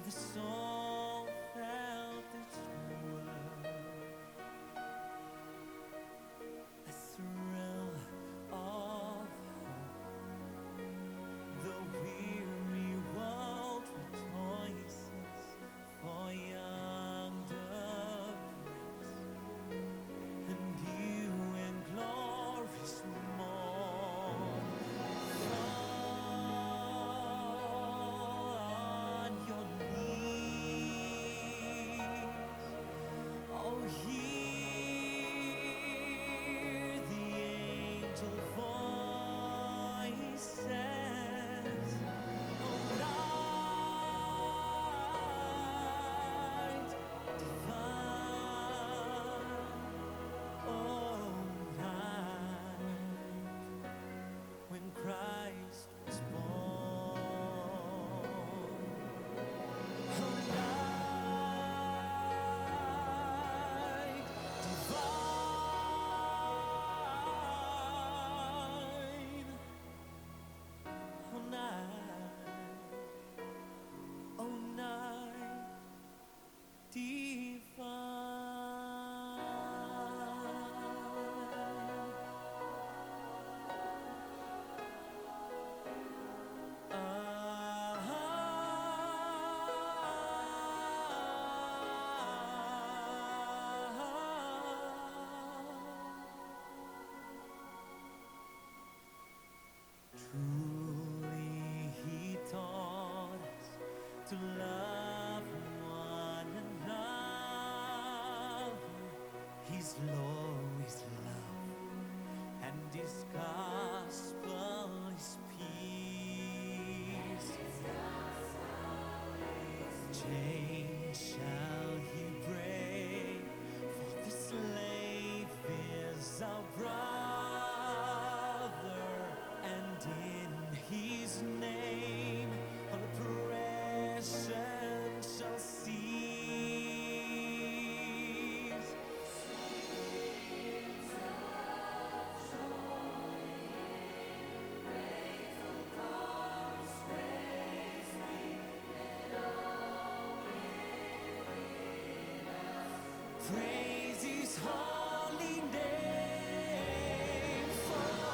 the soul felt its worth, a thrill of hope. The weary world rejoices for yonder grace, and you in glory's morn on your knees. Oh, hear the angel voices. Oh, night divine. Oh, night when Christ was born. Oh, night divine. Oh, night Truly he taught us to love one another. His law is love, and his gospel is peace. Chains shall he break, for the slave is our brother, and in his name all oppression shall cease. Praise his holy name. Fall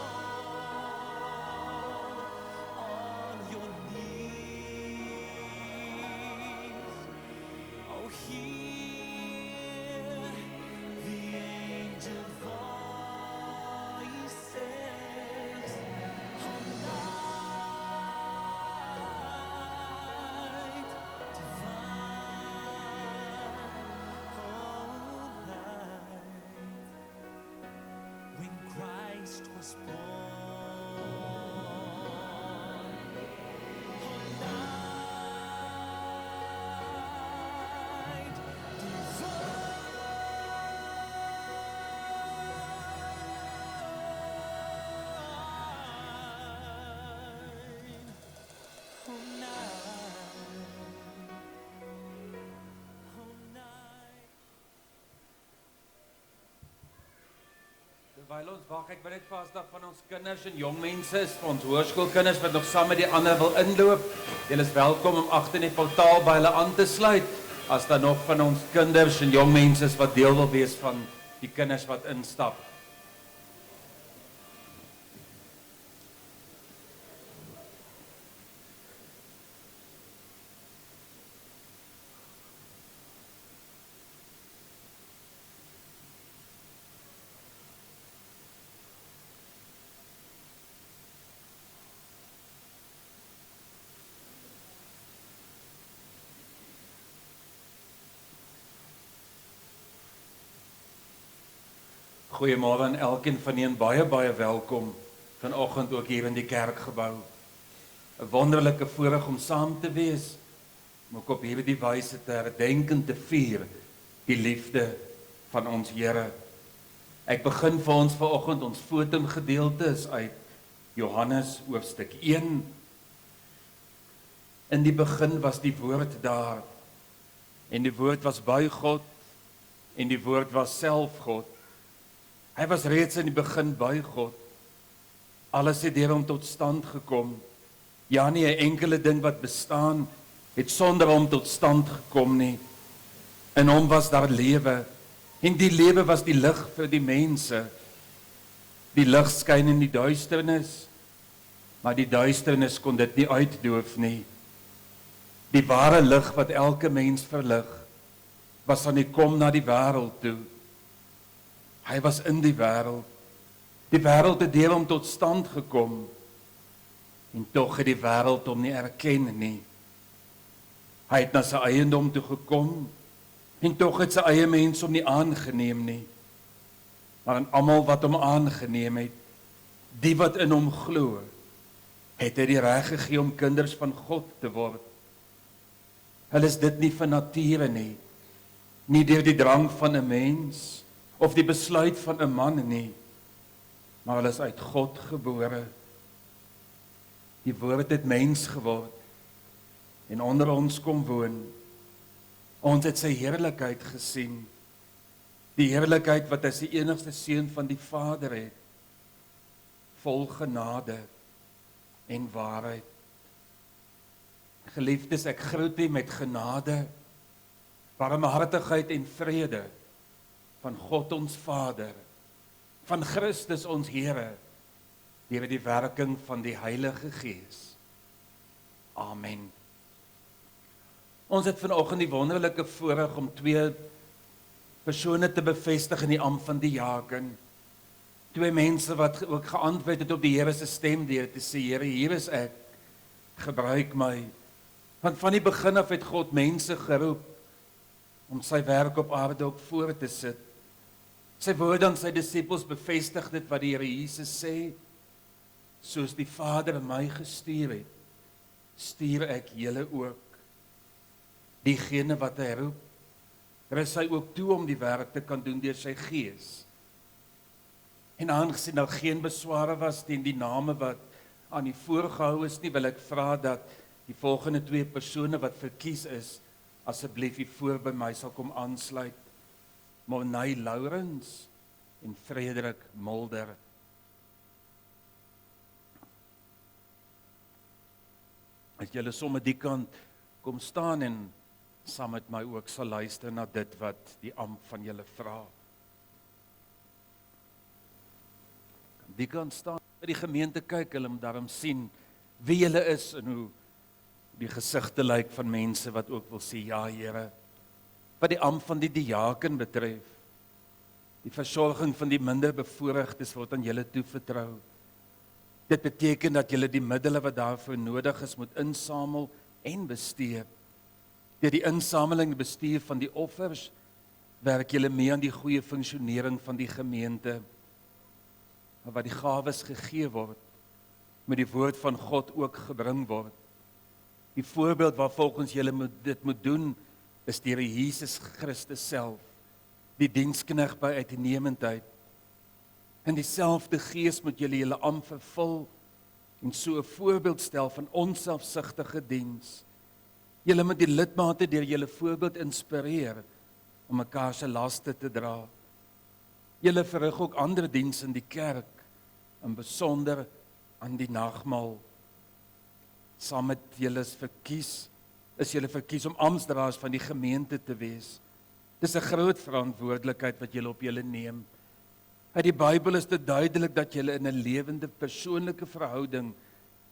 on your knees. Oh, hear the angel voices. Oh, night divine. Oh, night when Christ was born. Oh, night divine. Oh, night. Oh, night. Terwyl ons wag, ek wil net vasdag van ons kinders en jong mense, vir ons hoërskoolkinders wat nog saam met die ander wil inloop. Julle is welkom om agter in die portaal by hulle aan te sluit. As daar nog van ons kinders en jong mense is wat deel wil wees van die kinders wat instap. Goeiemôre aan elkeen van julle, baie welkom vanoggend ook hier in die kerkgebou. 'n Wonderlike voorreg om saam te wees, om ook op hierdie wyse te herdenk en te vier die liefde van ons Here. Ek begin vir ons vanoggend, ons fotumgedeelte is uit Johannes hoofstuk 1. In die begin was die woord daar, en die woord was by God, en die woord was self God. Hy was reeds in die begin by God. Alles het deur hom tot stand gekom. Ja, nie 'n enkele ding wat bestaan het sonder hom tot stand gekom nie. In hom was daar lewe, en die lewe was die lig vir die mense. Die lig skyn in die duisternis, maar die duisternis kon dit nie uitdoof nie. Die ware lig wat elke mens verlig, was aan die kom na die wêreld toe. Hy was in die wêreld. Die wêreld het deur hom tot stand gekom, en tog het die wêreld hom nie erken nie. Hy het na sy eiendom toe gekom, en tog het sy eie mense hom nie aangeneem nie. Maar aan almal wat hom aangeneem het, die wat in hom glo, het hy die reg gegee om kinders van God te word. Hulle is dit nie van nature nie, nie deur die drang van 'n mens, of die besluit van 'n man nie, maar hulle is uit God gebore. Die woord het mens geword, en onder ons kom woon. Ons het sy heerlikheid gesien, die heerlikheid wat as die enigste seun van die Vader het, vol genade en waarheid. Geliefdes, ek groet u met genade, barmhartigheid en vrede van God ons Vader, van Christus ons Here, deur die werking van die Heilige Gees. Amen. Ons het vanoggend die wonderlike voorreg om 2 persone te bevestig in die ampt van diaken. 2 mense wat ook geantwoord het op die Here se stem deur te sê, Here, hier is ek, gebruik my. Want van die begin af het God mense geroep om sy werk op aarde ook voor te sit. Sy woord aan sy disippels bevestig dit wat die Here Jesus sê, soos die Vader my gestuur het, stuur ek julle ook. Diegene wat hy roep, rus hy ook toe om die werk te kan doen deur sy Gees. En aangesien daar geen besware was teen die name wat aan die voorgehou is nie, wil ek vra dat die volgende 2 persone wat verkies is, asseblief hier voor by my sal kom aansluit. Monay Lourens en Frederik Mulder. As julle sommer die kant kom staan en saam met my ook sal luister na dit wat die ampt van julle vra. Die kant staan by die gemeente kyk, hulle moet daarom sien wie julle is en hoe die gesigte lyk van mense wat ook wil sê, ja Here, wat die ampt van die diaken betref, die versorging van die minder bevoorregtes word aan julle toevertrou. Dit beteken dat julle die middele wat daarvoor nodig is moet insamel en bestee. Deur die insameling en bestuur van die offers, werk julle mee aan die goeie funksionering van die gemeente. Maar wat die gawes gegee word, moet die woord van God ook gebring word. Die voorbeeld waar volgens julle dit moet doen, is deur Jesus Christus self, die diensknegt by uitnemendheid. In dieselfde gees moet julle ampt vervul en so 'n voorbeeld stel van onselfsugtige diens. Julle moet die lidmate deur julle voorbeeld inspireer om mekaar se laste te dra. Julle verrig ook ander dienste in die kerk, in besonder aan die nagmaal. Saam met julle is julle verkies om amptdraers van die gemeente te wees. Dis 'n groot verantwoordelikheid wat julle op julle neem. Uit die Bybel is dit duidelik dat julle in 'n lewende persoonlike verhouding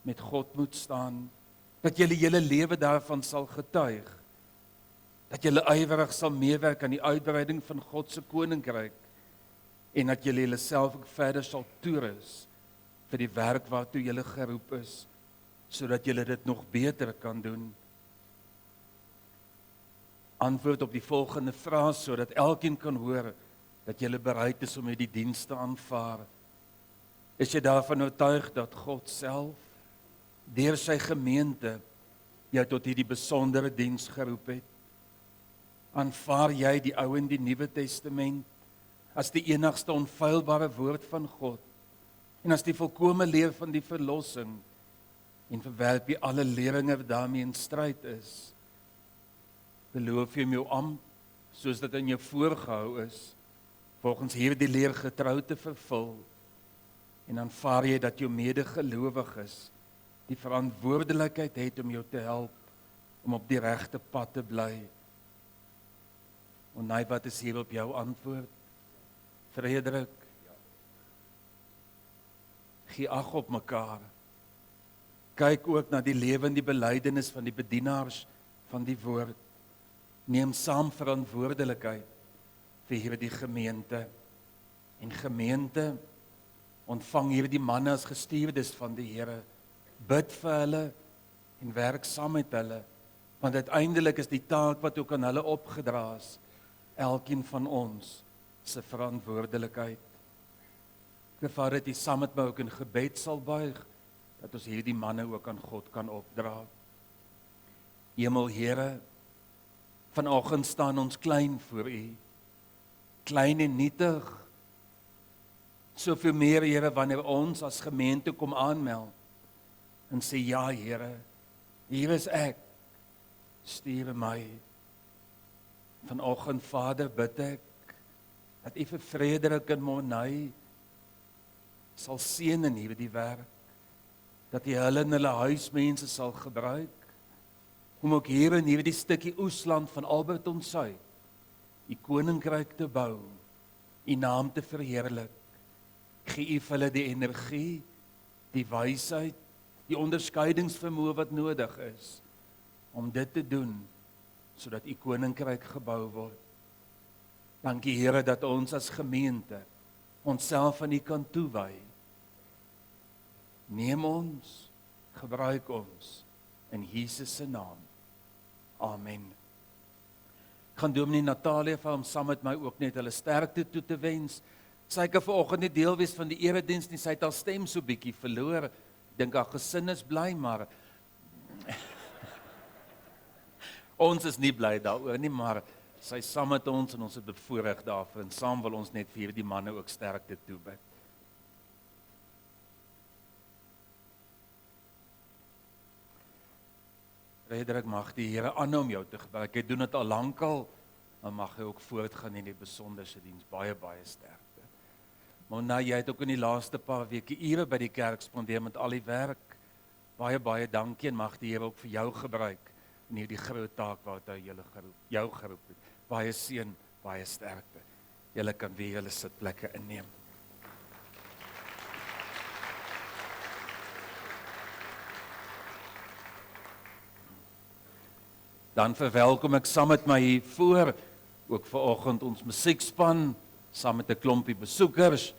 met God moet staan, dat julle hele lewe daarvan sal getuig, dat julle ywerig sal meewerk aan die uitbreiding van God se koninkryk en dat julle julleself ook verder sal toerus vir die werk waartoe julle geroep is, sodat julle dit nog beter kan doen. Antwoord op die volgende vraag sodat elkeen kan hoor dat jy bereid is om hierdie diens te aanvaar. Is jy daarvan oortuig dat God self deur sy gemeente jou tot hierdie besondere diens geroep het? Aanvaar jy die Ou en die Nuwe Testament as die enigste onfeilbare woord van God en as die volkome leer van die verlossing en verwerp jy alle leringe wat daarmee in stryd is? Beloof jy om jou ampt, soos dit in jou voorgehou is, volgens hierdie leer getrou te vervul en aanvaar jy dat jou medegelowiges die verantwoordelikheid het om jou te help om op die regte pad te bly. En wat is hier op jou antwoord? Frederik, gee ag op mekaar. Kyk ook na die lewende belydenis van die bedienaars van die woord. Neem saam verantwoordelikheid vir hierdie gemeente. En gemeente, ontvang hierdie manne as gestuurdes van die Here. Bid vir hulle en werk saam met hulle, want uiteindelik is die taak wat ook aan hulle opgedra is, elkeen van ons se verantwoordelikheid. Ek vra dat jy saam met my ook in gebed sal buig, dat ons hierdie manne ook aan God kan opdra. Hemel Here, vanoggend staan ons klein voor U, klein en nietig. Soveel meer, Here, wanneer ons as gemeente kom aanmeld en sê, ja Here, hier is ek, stuur my. Vanoggend, Vader, bid ek, dat U vir Frederik en Monay sal seën in hierdie werk, dat U hulle en hulle huismense sal gebruik, om ook hier in hierdie stukkie oesland van Alberton Suid, U koninkryk te bou, U naam te verheerlik. Gee U vir hulle die energie, die wysheid, die onderskeidingsvermoë wat nodig is, om dit te doen, sodat U koninkryk gebou word. Dankie Here dat ons as gemeente onsself aan U kan toewy. Neem ons, gebruik ons, in Jesus se naam. Amen. Ek gaan Dominee Natalia vir hom saam met my ook net hulle sterkte toe te wens. Sy kan vanoggend nie deel wees van die erediens nie, sy het haar stem so bietjie verloor. Ek dink haar gesin is bly, maar ons is nie bly daaroor nie, maar sy is saam met ons en ons is bevoorreg daarvoor en saam wil ons net vir die manne ook sterkte toebid. Frederik, mag die Here aanhou om jou te gebruik. Hy doen dit al lankal, maar mag hy ook voortgaan in die besonderse diens. Baie, baie sterkte. Maar nou, jy het ook in die laaste paar weke ure by die kerk spandeer met al die werk. Baie, baie dankie en mag die Here ook vir jou gebruik in hierdie groot taak wat hy jou geroep het. Baie seën, baie sterkte. Julle kan weer julle sitplekke inneem. Dan verwelkom ek saam met my hier voor, ook vanoggend ons musiekspan, saam met 'n klompie besoekers.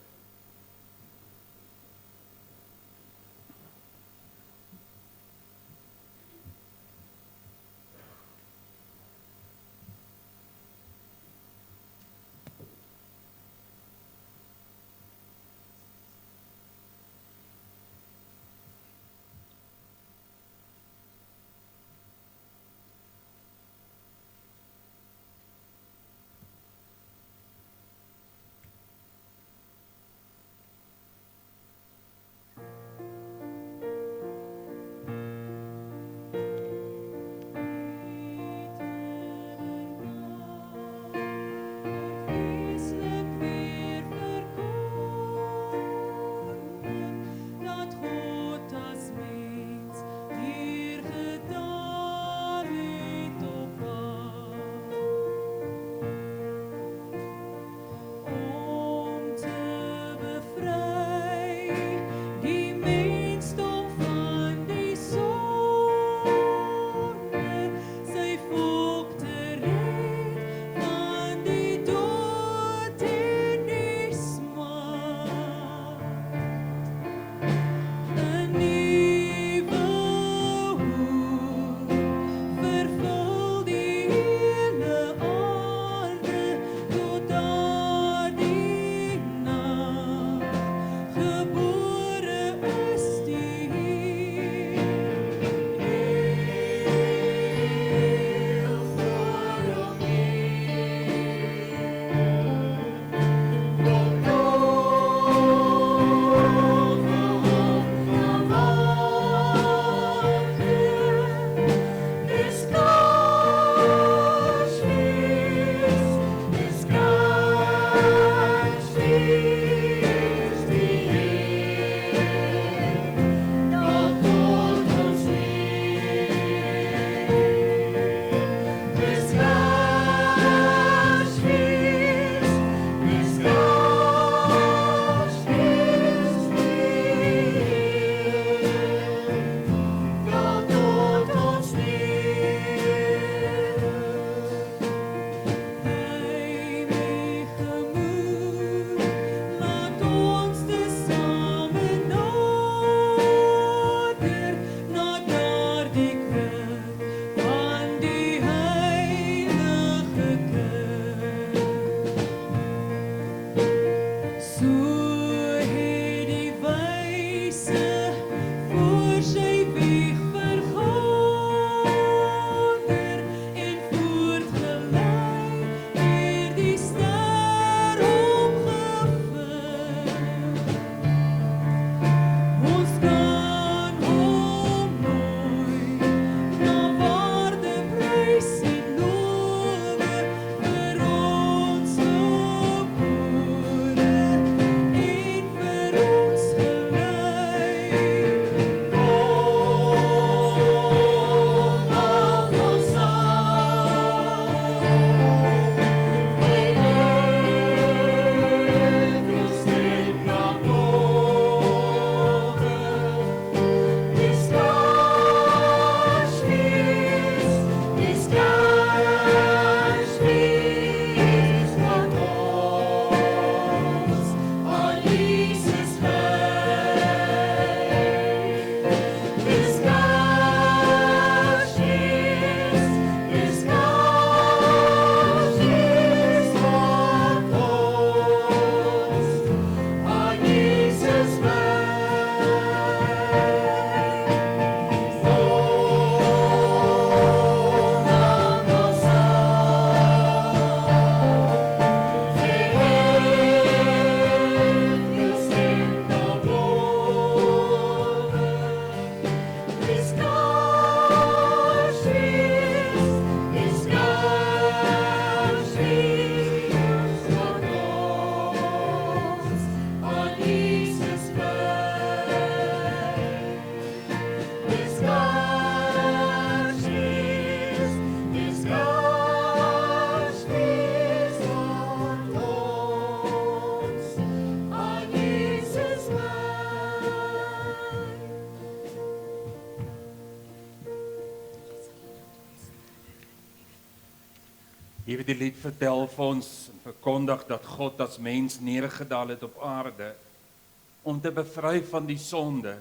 Hier die lied vertel vir ons en verkondig dat God as mens neergedaal het op aarde om te bevry van die sonde,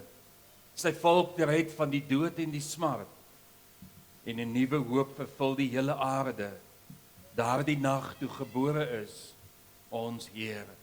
sy volk te red van die dood en die smart en 'n nuwe hoop vervul die hele aarde. Daardie nag toe gebore is ons Here.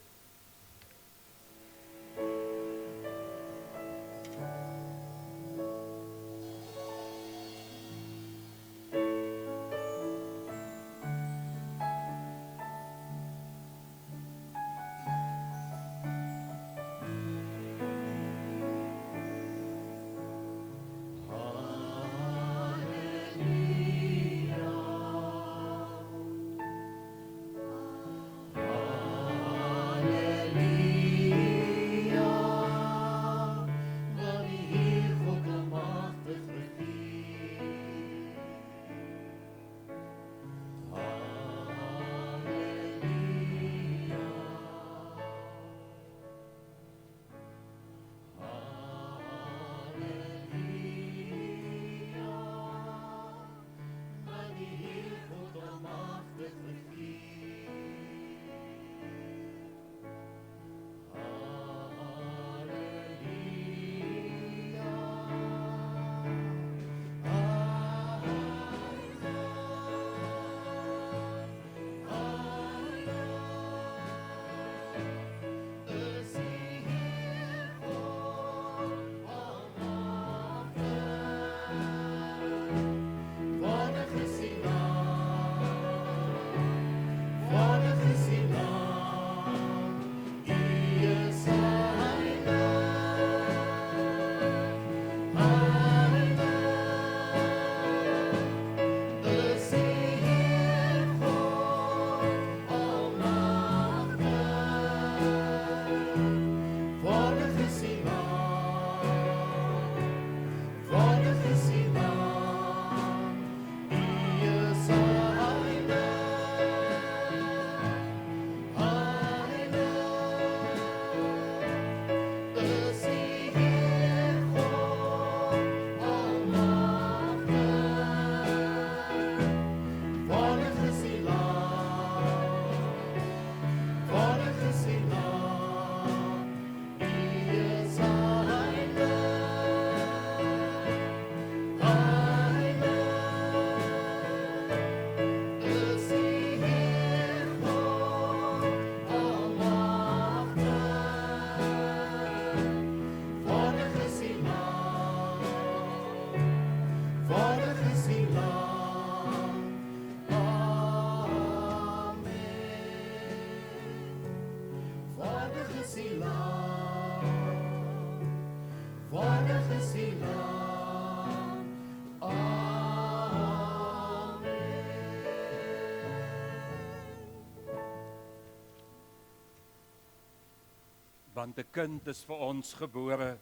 Want 'n kind is vir ons gebore,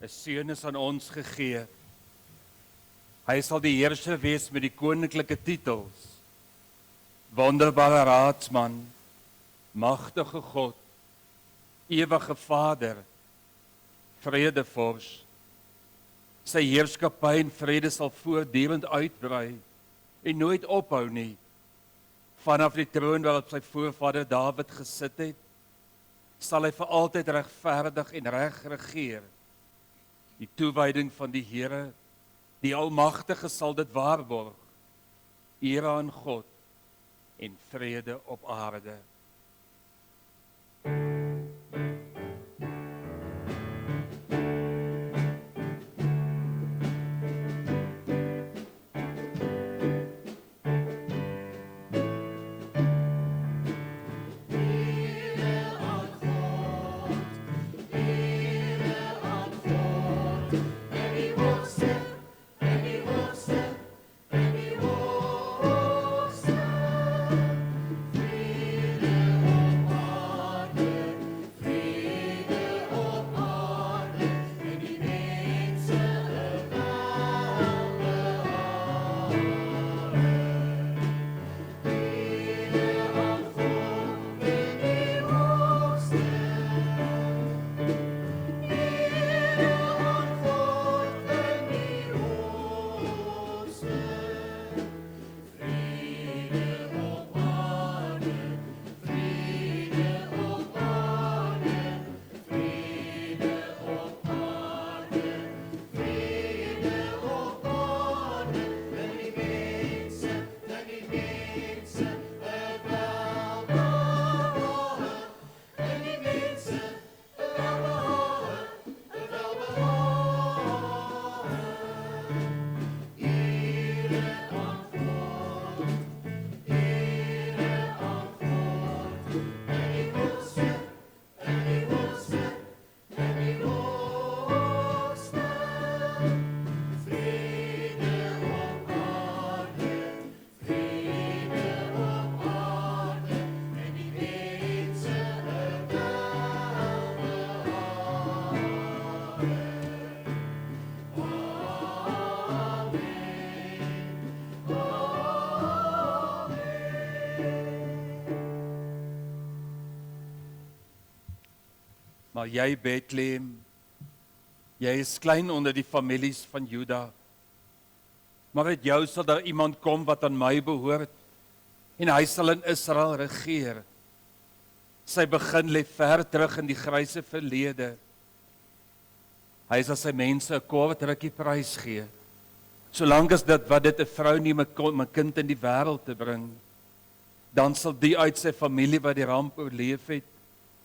'n seun is aan ons gegee. Hy sal die heerser wees met die koninklike titels. Wonderbare Raadsman, magtige God, ewige Vader, Vredevors. Sy heerskappy en vrede sal voortdurend uitbrei en nooit ophou nie. Vanaf die troon waarop sy voorvader Dawid gesit het, sal hy vir altyd regverdig en reg regeer. Die toewyding van die Here, die Almagtige, sal dit waarborg. Eer aan God en vrede op aarde. Vrede Maar jy Bethlehem, jy is klein onder die families van Juda. Maar uit jou sal daar iemand kom wat aan my behoort, en hy sal in Israel regeer. Sy begin lê ver terug in die gryse verlede. Hy sal sy mense 'n kortrukkie prys gee, solank as dit wat dit 'n vrou nie met 'n kind in die wêreld te bring, dan sal die uit sy familie wat die ramp oorleef het,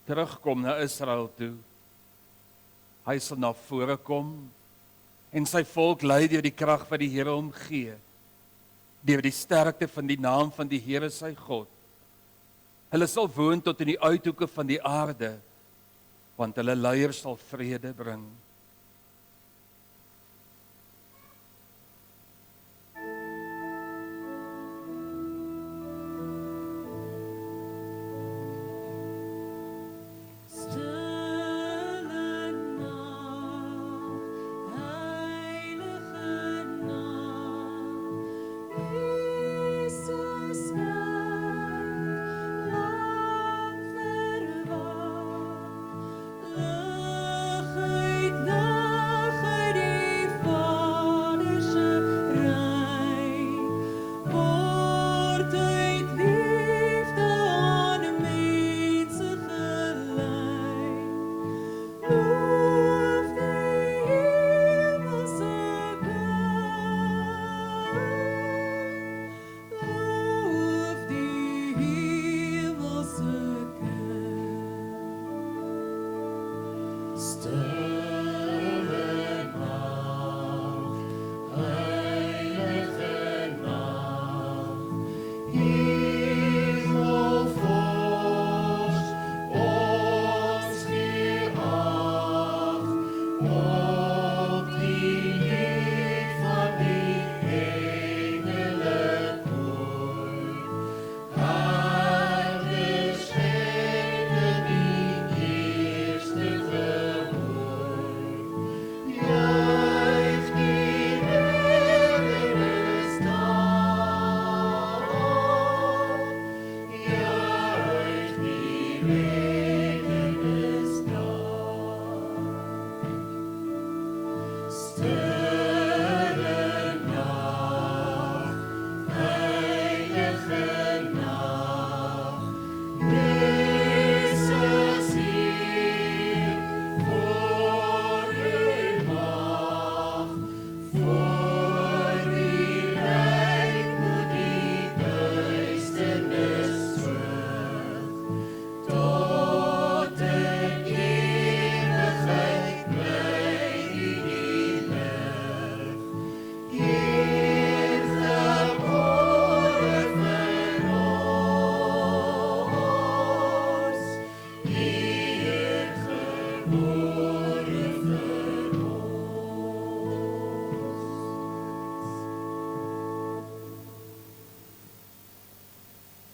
terugkom na Israel toe. Hy sal na vore kom, en sy volk lei deur die krag wat die Here hom gee, deur die sterkte van die naam van die Here sy God. Hulle sal woon tot in die uithoeke van die aarde, want hulle leiers sal vrede bring.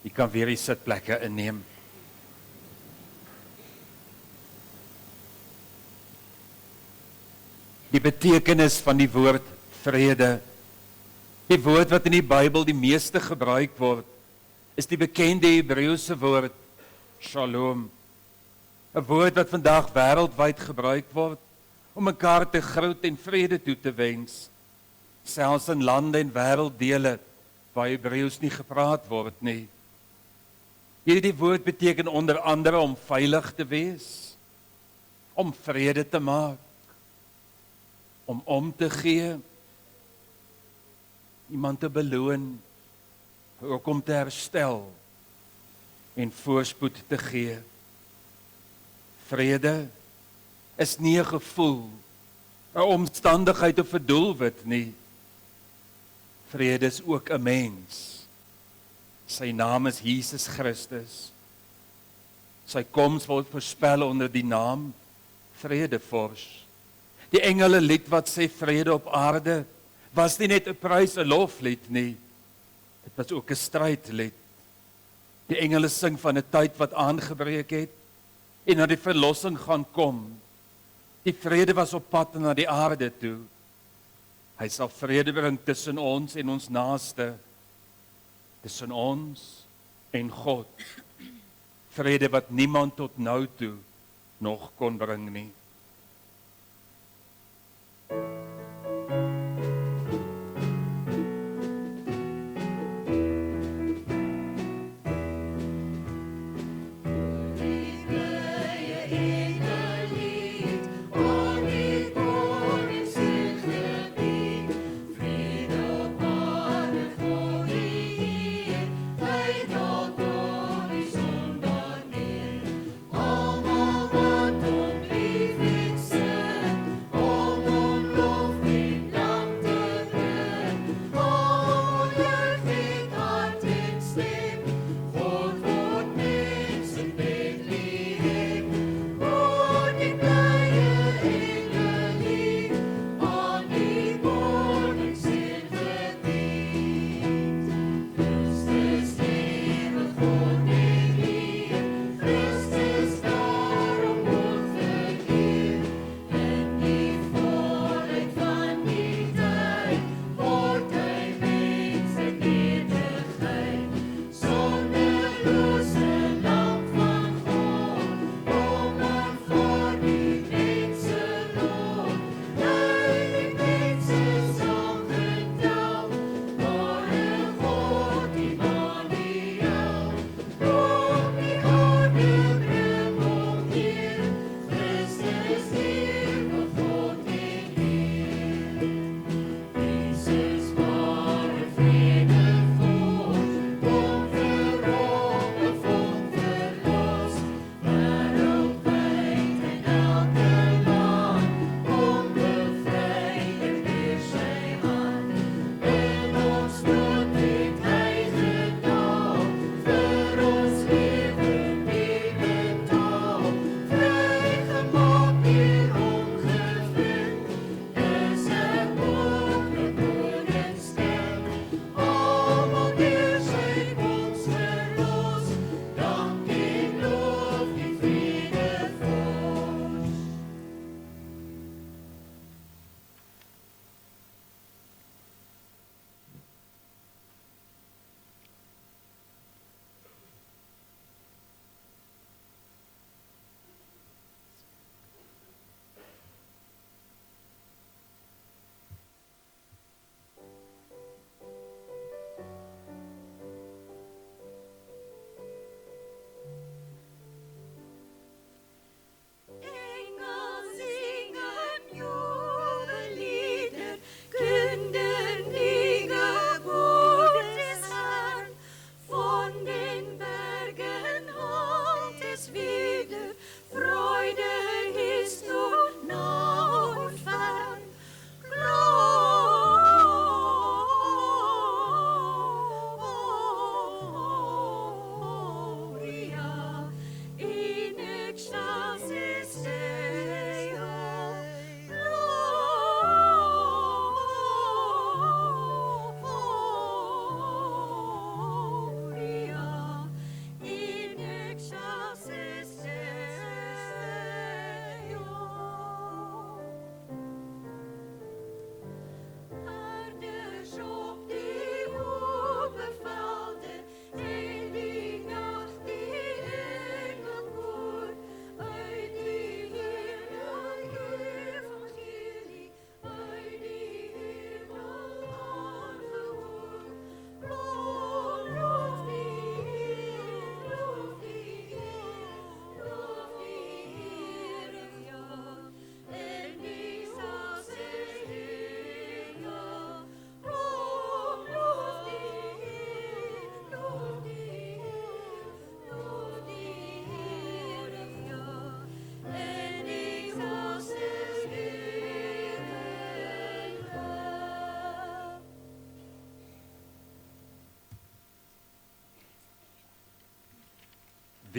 Jy kan weer die sitplekke inneem. Die betekenis van die woord vrede, die woord wat in die Bybel die meeste gebruik word, is die bekende Hebreëse woord shalom. 'n Woord wat vandag wêreldwyd gebruik word om mekaar te groet en vrede toe te wens, selfs in lande en wêrelddele waar Hebreëus nie gepraat word nie. Hierdie woord beteken onder andere om veilig te wees, om vrede te maak, om te gee, iemand te beloon, ook om te herstel en voorspoed te gee. Vrede is nie 'n gevoel, 'n omstandigheid of 'n doelwit nie. Vrede is ook 'n mens. Sy naam is Jesus Christus. Sy koms word voorspel onder die naam Vredevors. Die engele lied wat sê vrede op aarde, was nie net 'n prys, 'n loflied nie. Dit was ook 'n strydlied. Die engele sing van 'n tyd wat aangebreek het en na die verlossing gaan kom. Die vrede was op pad na die aarde toe. Hy sal vrede bring tussen ons en ons naaste, tussen ons en God. Vrede wat niemand tot nou toe nog kon bring nie.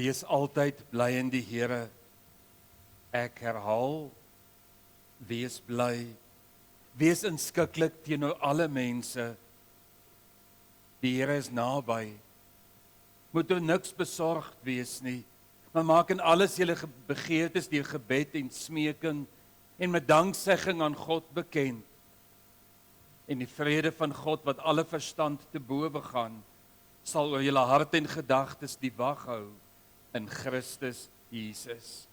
Wees altyd bly in die Here. Ek herhaal, wees bly. Wees inskikkelik teenoor alle mense. Die Here is naby. Moet oor niks besorgd wees nie, maar maak in alles julle begeertes deur gebed en smeking en met danksegging aan God bekend. En die vrede van God wat alle verstand te bowe gaan, sal oor julle hart en gedagtes die wag hou in Christus Jesus.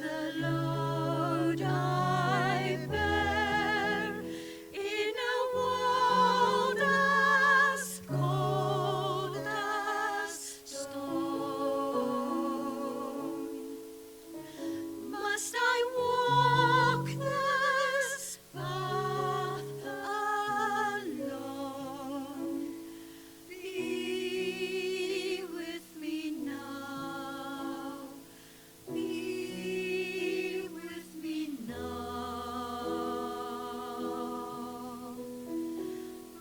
the load I bear in a world as cold as stone. Must I walk this path alone? Be with me now. Be with me now.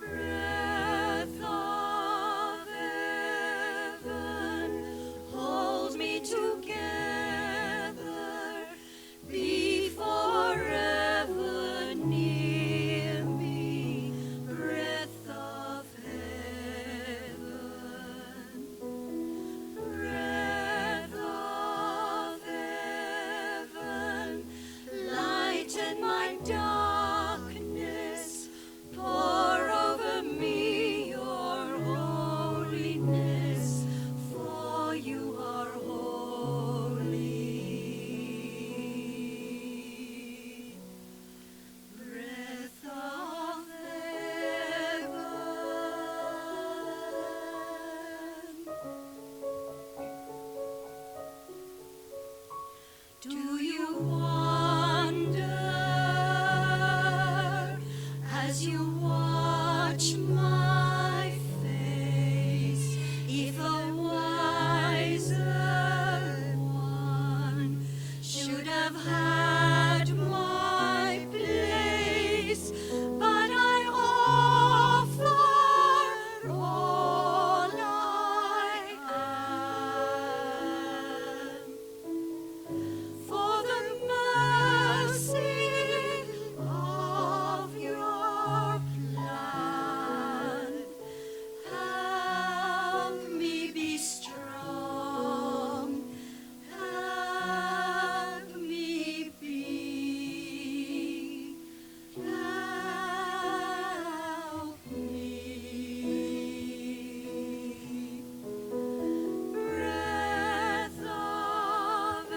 Breath of heaven, hold me together. Be forever near me. Breath of heaven. Breath of heaven, lighten my darkness, pour over me your holiness, for you are holy. Breath of heaven. Do you wonder as you watch my face if a wiser one should have had my place? But I offer all I am. For the mercy of your plan, help me be strong, help me be, help me. Breath of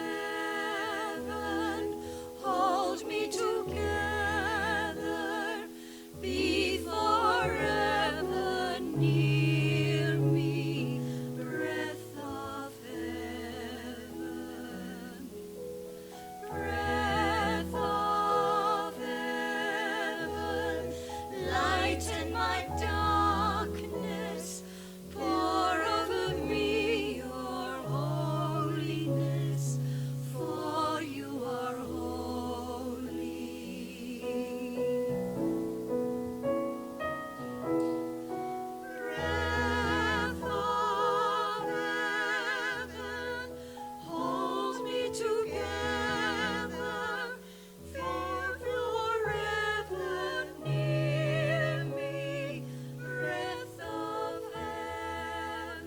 heaven, hold me together. Be forever near me. Breath of heaven. Breath of heaven, lighten my darkness, pour over me your holiness, for you are holy. Breath of heaven, hold me together, forever near me. Breath of heaven.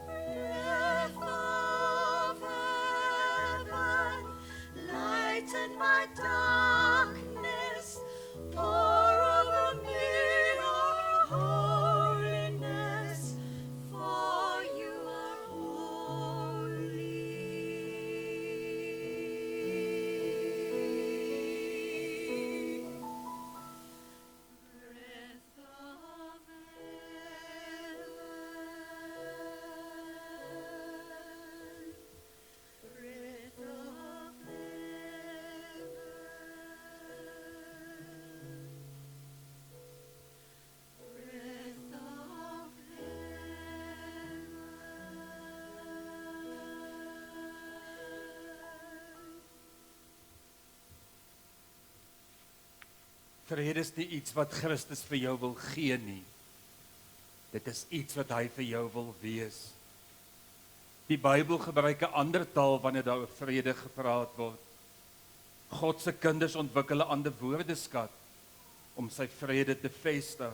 Breath of heaven, lighten my darkness, pour over me your holiness, for you are holy. Breath of heaven. Breath of heaven. Breath of heaven. Vrede is nie iets wat Christus vir jou wil gee nie. Dit is iets wat hy vir jou wil wees. Die Bybel gebruik 'n ander taal wanneer daar oor vrede gepraat word. God se kinders ontwikkel 'n ander woordeskat om sy vrede te vestig.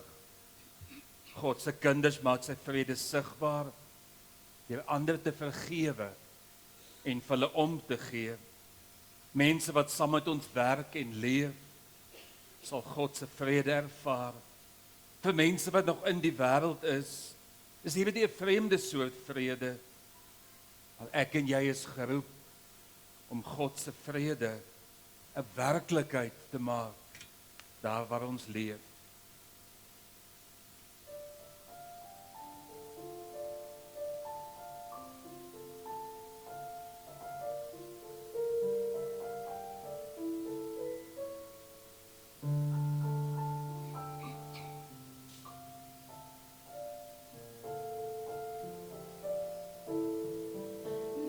God se kinders maak sy vrede sigbaar deur ander te vergewe en vir hulle om te gee. Mense wat saam met ons werk en leef, sal God se vrede ervaar. Vir mense wat nog in die wêreld is hierdie 'n vreemde soort vrede. Want ek en jy is geroep om God se vrede 'n werklikheid te maak daar waar ons leef.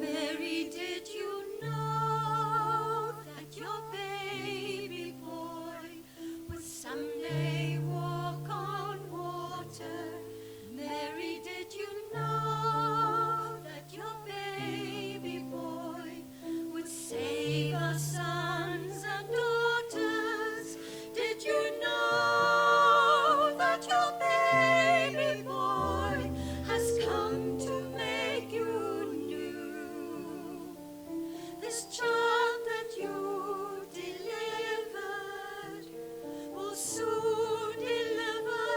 Mary, did you know that your baby boy would someday walk on water? Mary, did you know that your baby boy would save our sons and daughters? Did you know that your baby boy has come to make you new? This child that you delivered will soon deliver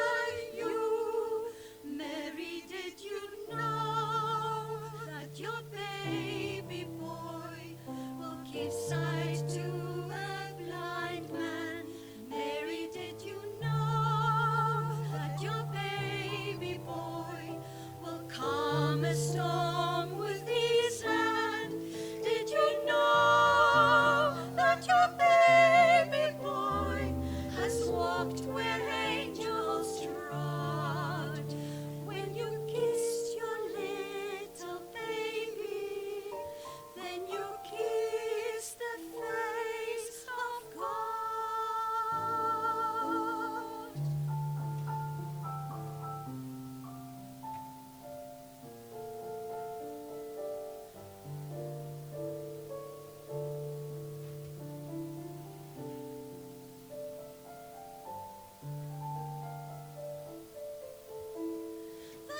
you. Mary, did you know that your baby boy will give sight to a blind man? Mary, did you know that your baby boy will calm a storm with his hand? Did you know that your baby boy has walked where angels trod? When you kissed your little baby, then you kissed the face of God.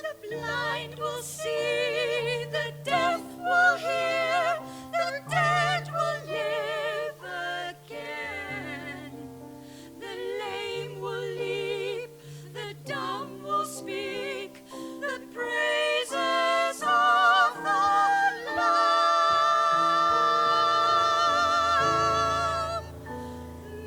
The blind will see, the deaf will hear, the dead will live again. The lame will leap, the dumb will speak, the praises of the Lamb.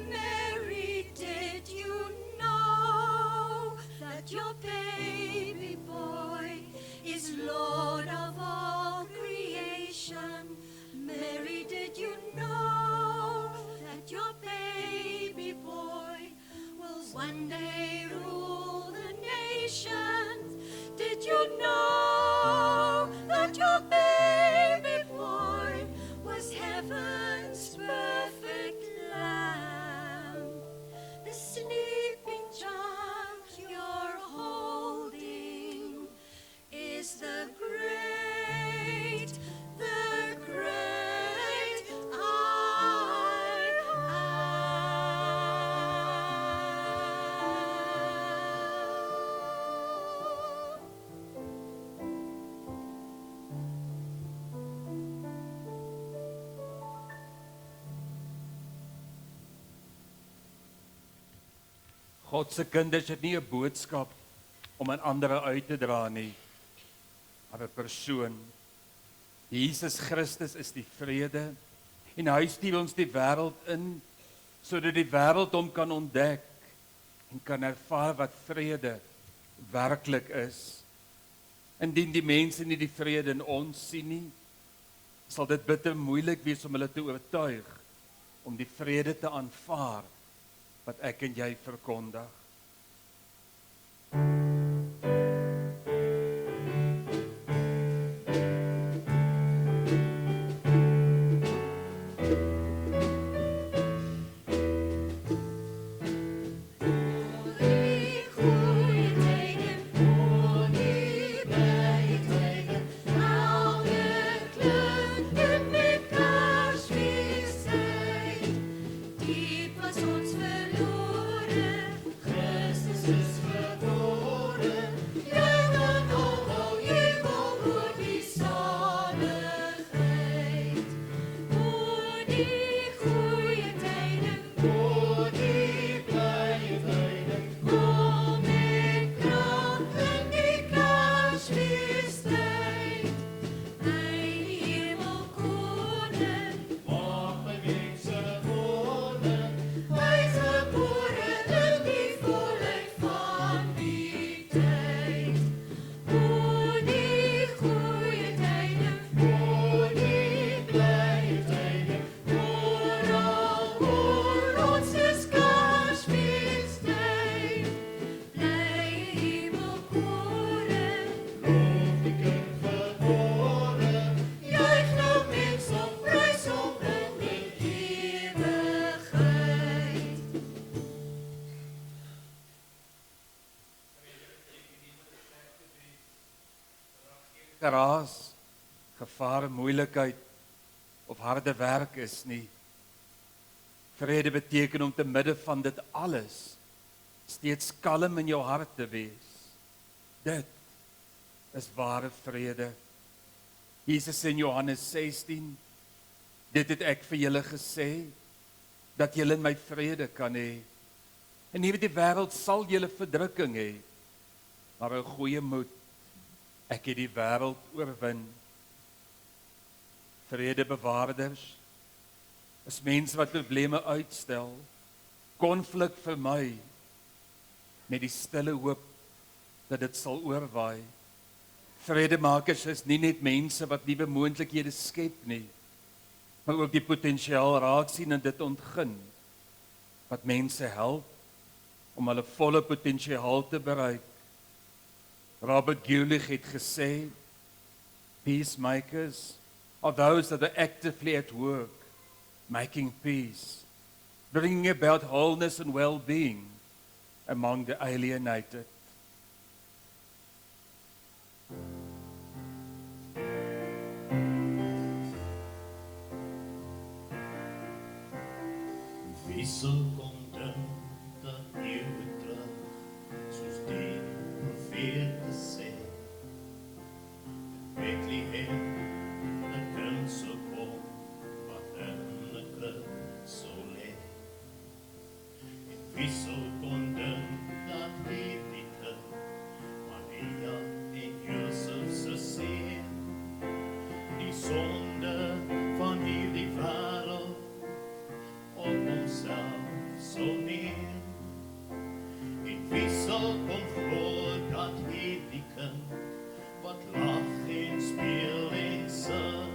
Mary, did you know that your baby boy is Lord of all creation? Mary, did you know that your baby boy will one day rule the nations? Did you know that your baby boy was heaven's perfect lamb? The sleeping child you're holding is the great I am. God se kinders het nie 'n boodskap om aan ander uit te dra nie, maar 'n persoon. Jesus Christus is die vrede en hy stuur ons die wêreld in sodat die wêreld hom kan ontdek en kan ervaar wat vrede werklik is. Indien die mense nie die vrede in ons sien nie, sal dit bitter moeilik wees om hulle te oortuig om die vrede te aanvaar wat ek en jy verkondig. geraas, gevaar, moeilikheid of harde werk is nie. Vrede beteken om te midde van dit alles steeds kalm in jou hart te wees. Dit is ware vrede. Jesus in Johannes 16, dit het ek vir julle gesê, dat julle in my vrede kan hê. En nie weet die wêreld sal julle verdrukking hê, maar 'n goeie moed. Ek het die wêreld oorwin. Vredebewaarders is mense wat probleme uitstel, konflik vermy, met die stille hoop dat dit sal oorwaai. Vredemakers is nie net mense wat nuwe moontlikhede skep nie, maar ook die potensiaal raak sien en dit ontgin, wat mense help om hulle volle potensiaal te bereik. Robert Guelich het gesê, peacemakers are those that are actively at work, making peace, bringing about wholeness and well-being among the alienated. Wie sal kon dink dat eeuwig terug, soos die profete sê, Bethlehem, 'n kind sal kom, wat in 'n krib sal lê. En wie sal kon dink dat hierdie kind, Maria en Josef se seun, die sonde van hierdie wêreld op homself sal neem. En wie sal kon glo dat hierdie kind, wat lag en speel en sing,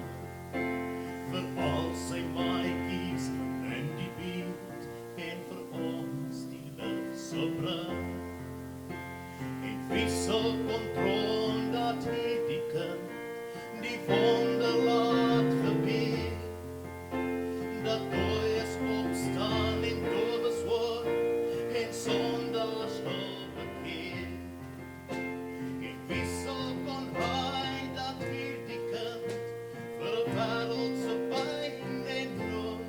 vir al sy maatjies in die buurt en vir ons die lig sal bring. En wie sal kon droom dat hierdie kind die wonder laat gebeur, dat dooies opstaan en dowes word en sondaars hulp bekeer. En wie sal kon raai dat hierdie kind vir 'n wêreld se pyn en nood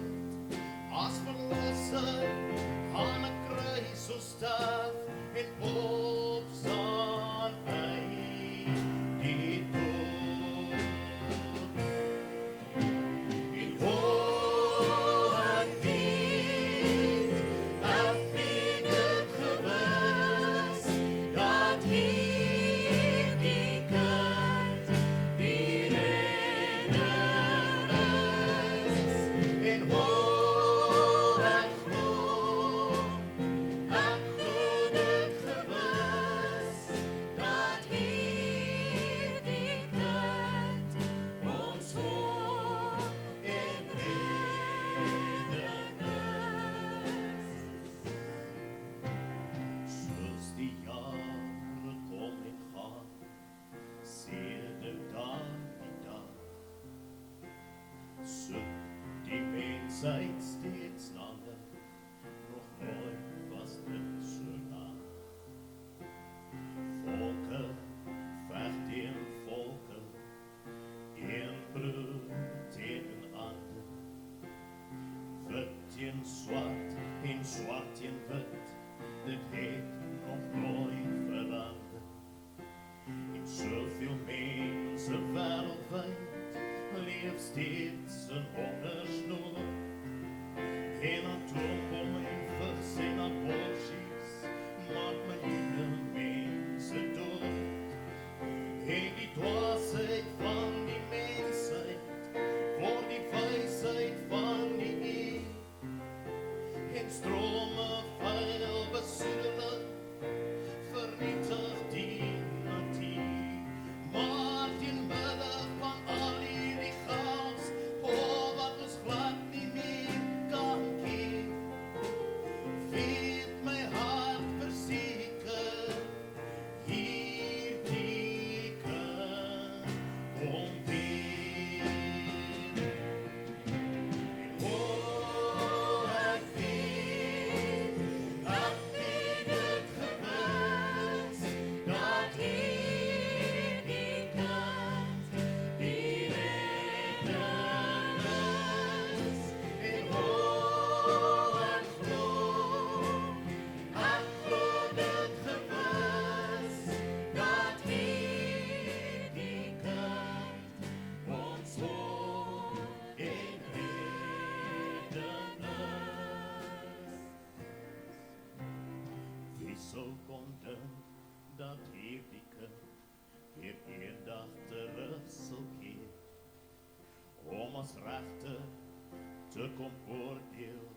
as verlosser aan 'n kruis sou sterf en opstaan uit die dood. En ek weet dit gewis, dat hierdie kind die redder is. En ek glo dit gewis, dat hierdie kind ons hoop en redder is. Soos die jare kom en gaan, sedert daardie dag, soek die mensheid steeds nader, nog nooit was dit so laag. Volke veg teen volke, een broer tegen ander, wit teen swart en swart teen wit, dit het nog nooit verander. En soveel mense wêreldwyd leef steeds in hongersnood, en atoombom en vigs en aborsies maak miljoene mense dood. En die dwaasheid van die mensheid word die wysheid van die eeu, en strome vuil besoedeling vernietig die natuur. Maar teen midde van al hierdie chaos, wat ons glad te kom oordeel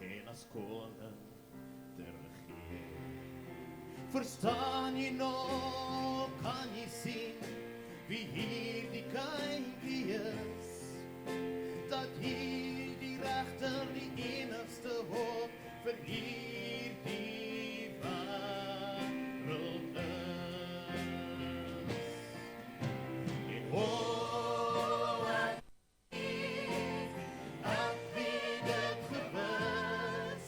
en as koning te regeer. Verstaan jy nog, kan jy sien wie hier die kindjie is? Dat hier die regter, die enigste hoop vir hierdie wêreld is. En ek weet dit gewis,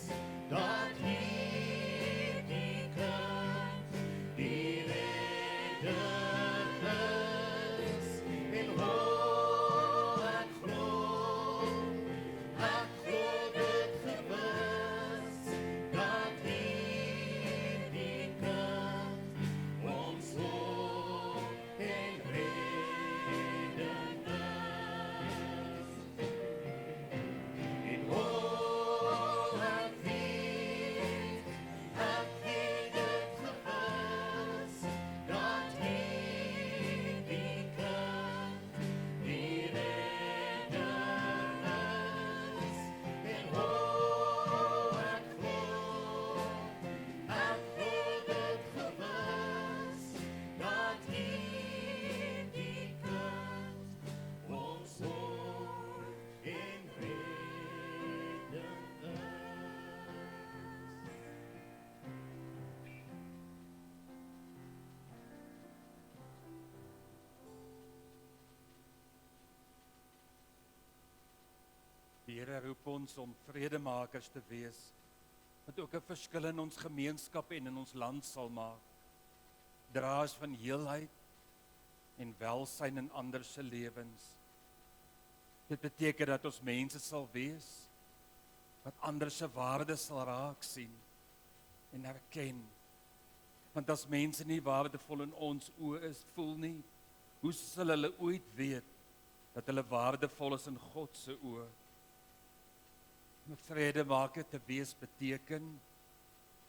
dat hierdie kind die redder is. En ek glo dit gewis, dat hierdie kind ons hoop en redden is. En ek weet dit gewis, dat hierdie kind die redder is. En ek glo dit gewis, dat hierdie kind ons hoop en redden is. Die Here roep ons om vredemakers te wees, wat ook 'n verskil in ons gemeenskap en in ons land sal maak. Draers van heelheid en welsyn in ander se lewens. Dit beteken dat ons mense sal wees wat ander se waarde sal raak sien en erken. Want as mense nie waardevol in ons oë is, voel nie, hoe sal hulle ooit weet dat hulle waardevol is in God se oë? Om 'n vredemaker te wees beteken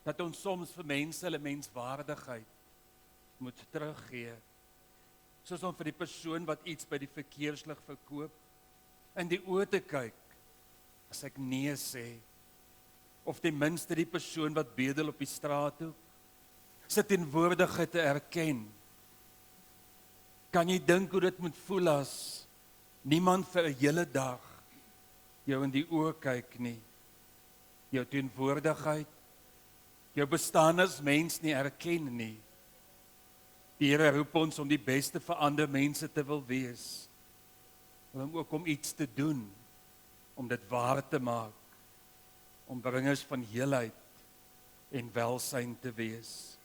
dat ons soms vir mense hulle menswaardigheid moet teruggee. Soos om vir die persoon wat iets by die verkeerslig verkoop in die oë te kyk as ek nee sê, of ten minste die persoon wat bedel op die straathoek sy teenwoordigheid te erken. Kan jy dink hoe dit moet voel as niemand vir 'n hele dag jou in die oë kyk nie, jou teenwoordigheid, jou bestaan as mens nie erken nie? Die Here roep ons om die beste vir ander mense te wil wees, om ook om iets te doen, om dit waar te maak, om bringers van heelheid en welsyn te wees.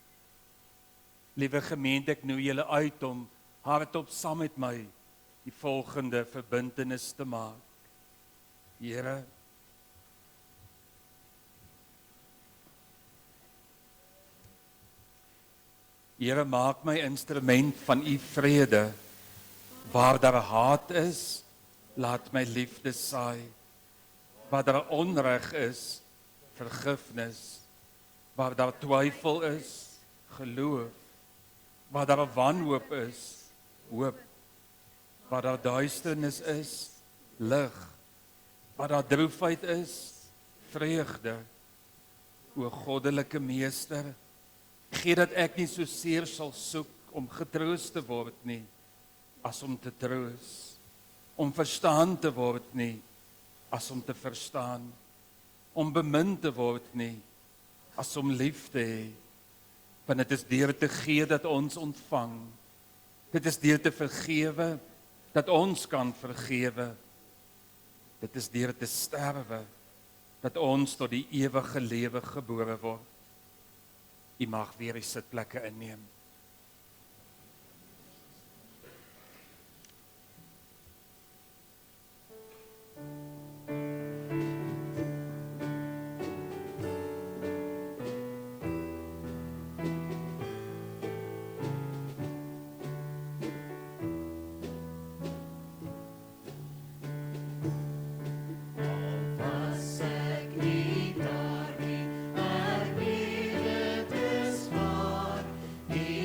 Liewe gemeente, ek nooi julle uit om hardop saam met my die volgende verbintenis te maak. Here, Here, maak my instrument van u vrede. Waar daar haat is, laat my liefde saai. Waar daar onreg is, vergifnis. Waar daar twyfel is, geloof. Waar daar wanhoop is, hoop. Waar daar duisternis is, lig. Waar daar droefheid is, vreugde. O goddelike Meester, gee dat ek nie so seer sal soek om getroos te word nie, as om te troos. Om verstaan te word nie, as om te verstaan. Om bemin te word nie, as om lief te hê. Want dit is deur te gee dat ons ontvang. Dit is deur te vergewe dat ons kan vergewe. Dit is deur te sterwe dat ons tot die ewige lewe gebore word. U mag weer die sitplekke inneem. Was ek nie daar nie, ek weet dit is waar, die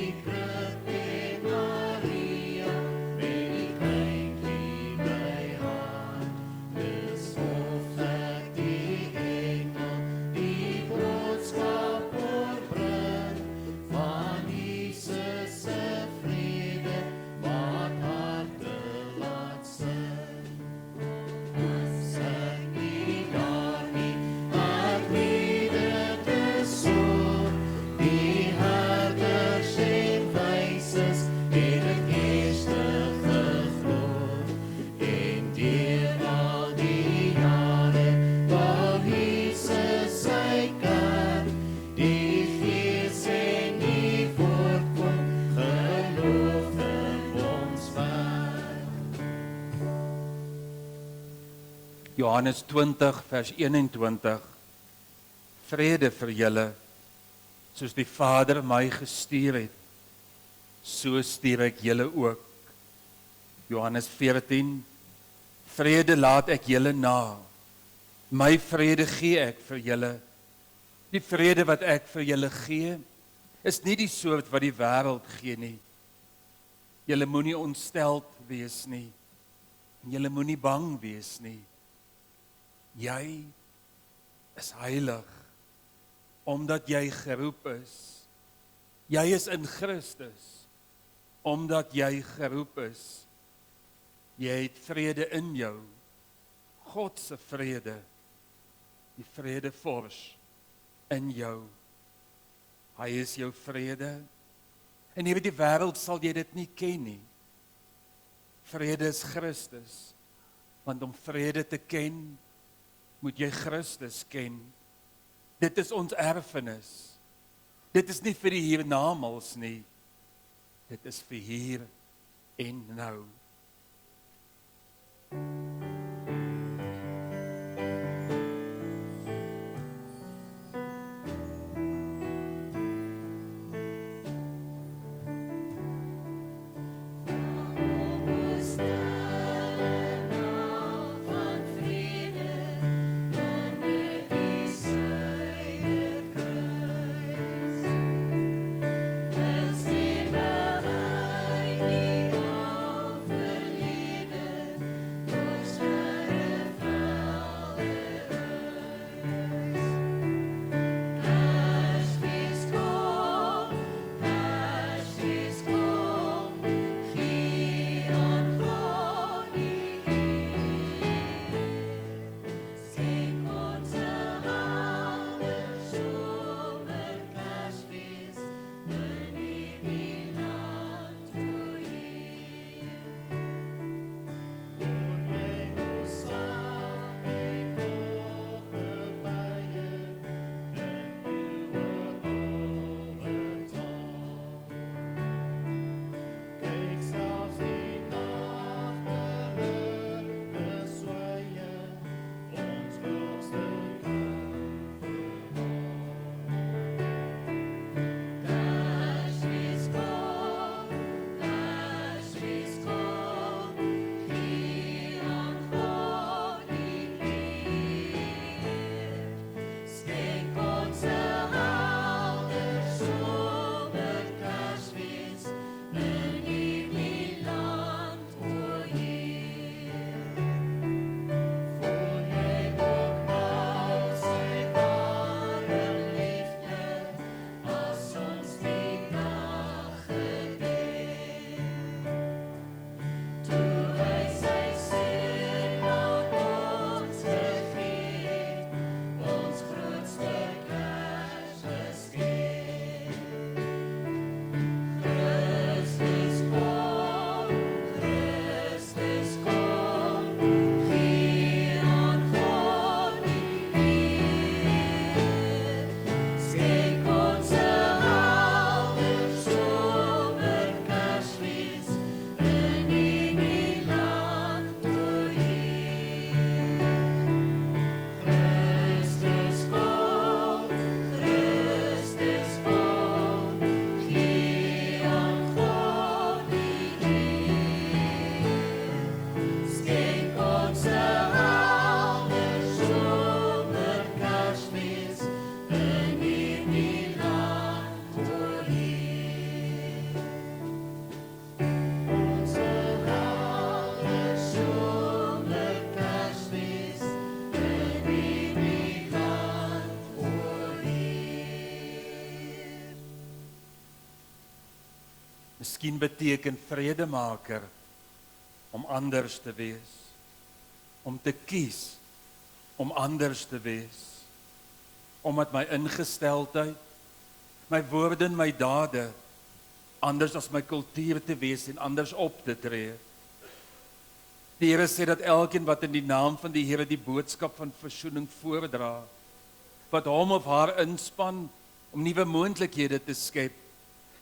Johannes 20 vers 21. Vrede vir julle, soos die Vader my gestuur het, so stuur ek julle ook. Johannes 14, vrede laat ek julle na, my vrede gee ek vir julle. Die vrede wat ek vir julle gee, is nie die soort wat die wêreld gee nie. Julle moenie ontsteld wees nie, en julle moenie bang wees nie. Jy is heilig, omdat jy geroep is. Jy is in Christus, omdat jy geroep is. Jy het vrede in jou, God se vrede, die vredevors in jou. Hy is jou vrede, en hier in die wêreld sal jy dit nie ken nie. Vrede is Christus, want om vrede te ken, moet jy Christus ken. Dit is ons erfenis. Dit is nie vir die hiernamaals nie. Dit is vir hier en nou. Miskien beteken vredemaker om anders te wees, om te kies om anders te wees, omdat my ingesteldheid, my woorde en my dade anders as my kultuur te wees en anders op te tree. Die Here sê dat elkeen wat in die naam van die Here die boodskap van versoening voordra, wat hom of haar inspan om nuwe moontlikhede te skep,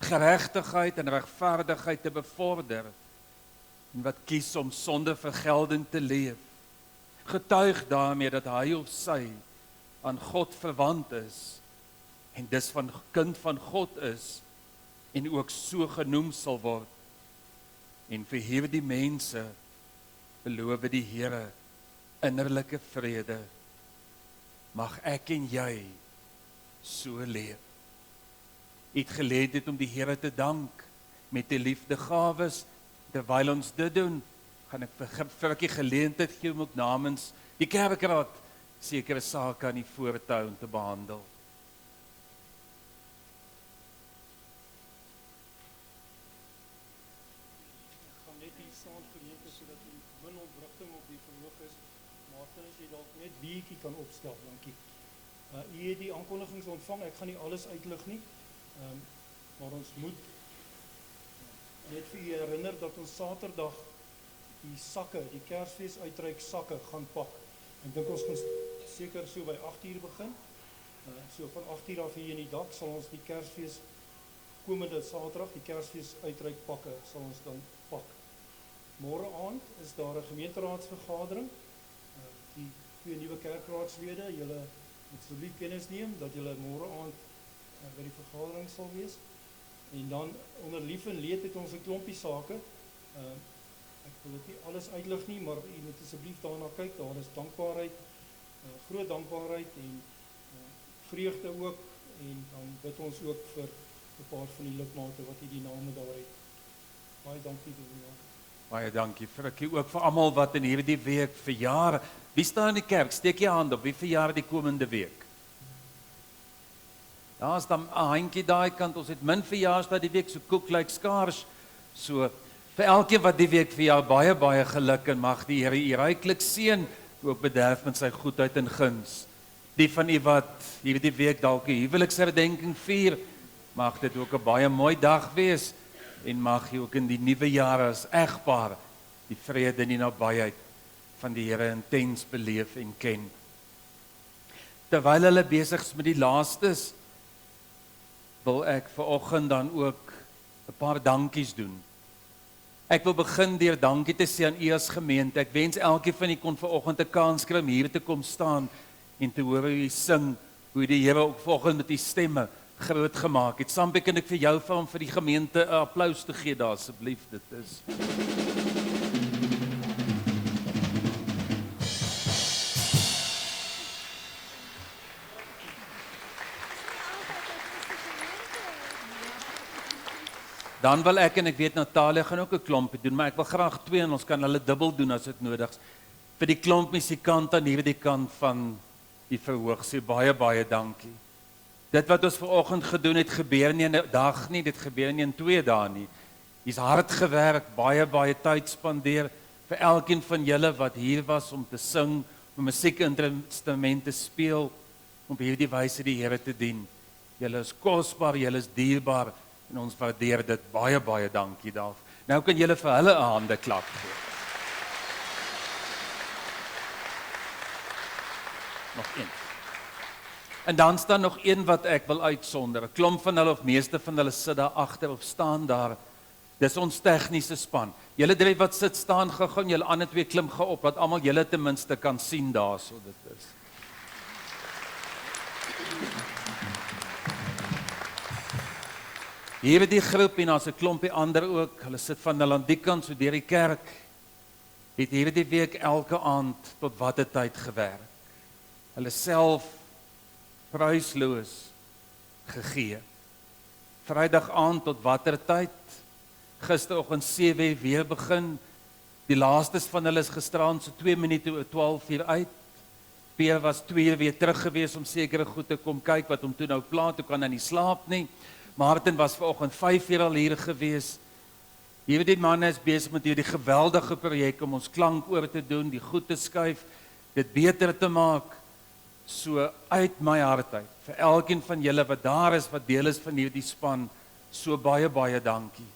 geregtigheid en regverdigheid te bevorder, en wat kies om sonder vergelding te leef, Getuig daarmee dat hy of sy aan God verwant is en dis van kind van God is en ook so genoem sal word. En vir hierdie mense beloof die Here innerlike vrede. Mag ek en jy so leef. Het geleentheid om die Here te dank met die liefdegawes. Terwyl ons dit doen, gaan ek vir 'n geleentheid gee om ook namens die kerkraad sekere sake aan die voortou te behandel. Ek gaan net hier staan geleente sodat die min ontwrigting op die verhoog is. Martin, as jy dalk net bietjie kan opstel, dankie. U het die aankondigings ontvang, ek gaan nie alles uitlig nie. Maar ons moet net vir u herinner dat ons Saterdag die sakke, die Kersfees uitreik sakke gaan pak. Ek dink ons gaan seker so by 8:00 begin. So van 8:00 af hier in die dak sal ons die Kersfees komende Saterdag, die Kersfees uitreik pakke sal ons dan pak. Môre aand is daar 'n gemeenteraadsvergadering. Die twee nuwe kerkraadslede, julle moet asseblief kennis neem dat julle môre aand by die vergadering sal wees. En dan onder lief en leed het ons 'n klompie sake. Ek wil dit nie alles uitlig nie, maar u moet asseblief daarna kyk. Daar is dankbaarheid, groot dankbaarheid en vreugde ook. En dan bid ons ook vir 'n paar van die lidmate wat hier die name daar het. Baie dankie daarvoor. Baie dankie Frikkie, ook vir almal wat in hierdie week verjaar. Wie staan in die kerk? Steek jy hand op. Wie verjaar die komende week? Daar is dan 'n handjie daai kant. Ons het min verjaarsdae die week, so koek lyk skaars. So vir elkeen wat die week verjaar, baie baie geluk en mag die Here u ryklik seën, ook bederf met sy goedheid en guns. Die van u wat hierdie week dalk 'n huweliksherdenking vier, mag dit ook 'n baie mooi dag wees en mag jy ook in die nuwe jaar as egpaar die vrede en die nabyheid van die Here intens beleef en ken. Terwyl hulle besig is met die laastes, wil ek vanoggend dan ook 'n paar dankies doen. Ek wil begin deur dankie te sê aan u as gemeente. Ek wens elkeen van u kon vanoggend 'n kans kry om hier te kom staan en te hoor hoe u sing, hoe die Here ook vanoggend met u stemme groot gemaak het. Sampie, kan ek vir jou van vir die gemeente 'n applaus te gee daar asseblief. Dit is Dan wil ek, en ek weet Natalia gaan ook 'n klompie doen, maar ek wil graag twee en ons kan hulle dubbel doen as dit nodig is. Vir die klomp musikant aan hierdie kant van die verhoog sê baie baie dankie. Dit wat ons vanoggend gedoen het, gebeur nie in 'n dag nie, dit gebeur nie in 2 dae nie. Hier's hard gewerk, baie baie tyd spandeer vir elkeen van julle wat hier was om te sing, om musiekinstrumente te speel, om op hierdie wyse die Here te dien. Julle is kosbaar, julle is dierbaar. En ons waardeer dit baie baie dankie daarvoor. Nou kan julle vir hulle 'n hande klap gee. Nog een. En dan staan nog een wat ek wil uitsonder. 'n Klomp van hulle of meeste van hulle sit daar agter of staan daar. Dis ons tegniese span. Julle drie wat sit staan gegaan, julle ander twee klim gou op dat almal julle ten minste kan sien daarso dit is. Hier het die groep en daar's 'n klompie ander ook. Hulle sit van hulle aan die kant so deur die kerk. Het hierdie week elke aand tot watter tyd gewerk. Hulle self prysloos gegee. Vrydag aand tot watter tyd? Gisteroggend 7:00 weer begin. Die laastes van hulle is gisterand so 2 minute oor 12:00 uit. Pierre was 2 uur weer terug gewees om sekere goed te kom kyk wat hom toe nou pla, toe kan hy nie slaap nie. Martin was vanoggend 5:00 al hier gewees. Hierdie manne is besig met hierdie geweldige projek om ons klank oor te doen, die goed te skuif, dit beter te maak. So uit my hart uit, vir elkeen van julle wat daar is, wat deel is van hierdie span, so baie baie dankie.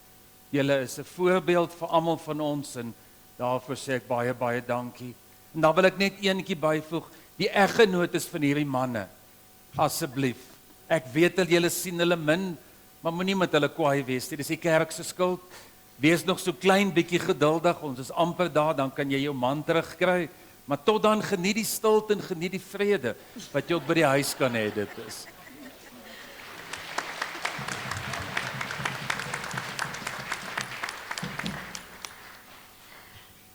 Julle is 'n voorbeeld vir almal van ons en daarvoor sê ek baie baie dankie. En dan wil ek net eentjie byvoeg, die eggenotes van hierdie manne, asseblief. Ek weet julle sien hulle min, maar moenie met hulle kwaai wees nie, dis die kerk se skuld. Wees nog so klein bietjie geduldig, ons is amper daar, dan kan jy jou man terugkry. Maar tot dan geniet die stilte en geniet die vrede wat jy ook by die huis kan hê, dit is.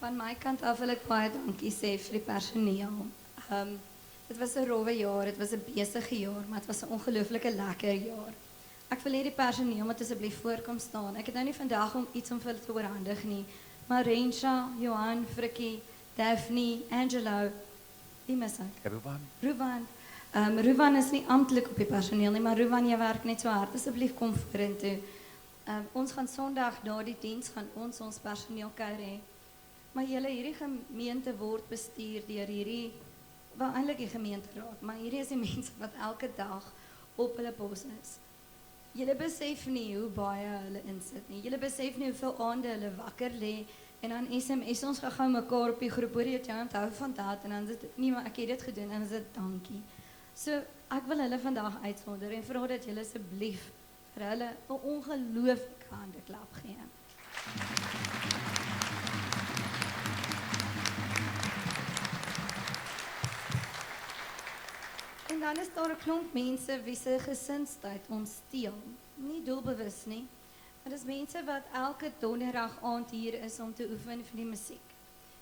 Van my kant af wil ek baie dankie sê vir die personeel. Dit was 'n rowwe jaar, dit was 'n besige jaar, maar dit was 'n ongelooflike lekker jaar. Ek wil hê die personeel moet asseblief voorkom staan. Ek het nou nie vandag om iets om vir hulle te oorhandig nie, maar Rensha, Johan, Frikkie, Daphne, Angelo, wie mis ek? Ruwan. Ruwan is nie amptelik op die personeel nie, maar Ruwan, jy werk net so hard. Asseblief kom vorentoe. Ons gaan Sondag na die diens gaan ons personeel kuier hê. Maar hierdie gemeente word bestuur deur hierdie, wel eintlik die gemeenteraad, maar hierdie is die mense wat elke dag op hulle pos is. Julle besef nie hoe baie hulle insit nie. Julle besef nie hoeveel aande hulle wakker lê en dan SMS ons gou mekaar op die groep, hoor jy het jy onthou van dat en dan is dit nie maar ek het dit gedoen en dan is dit dankie. So ek wil hulle vandag uitsonder en vra dat julle asseblief vir hulle 'n ongelooflike handeklap gee. En dan is daar 'n klomp mense wie se gesinstyd ons steel. Nie doelbewus nie. Maar dis mense wat elke donderdag aand hier is om te oefen vir die musiek.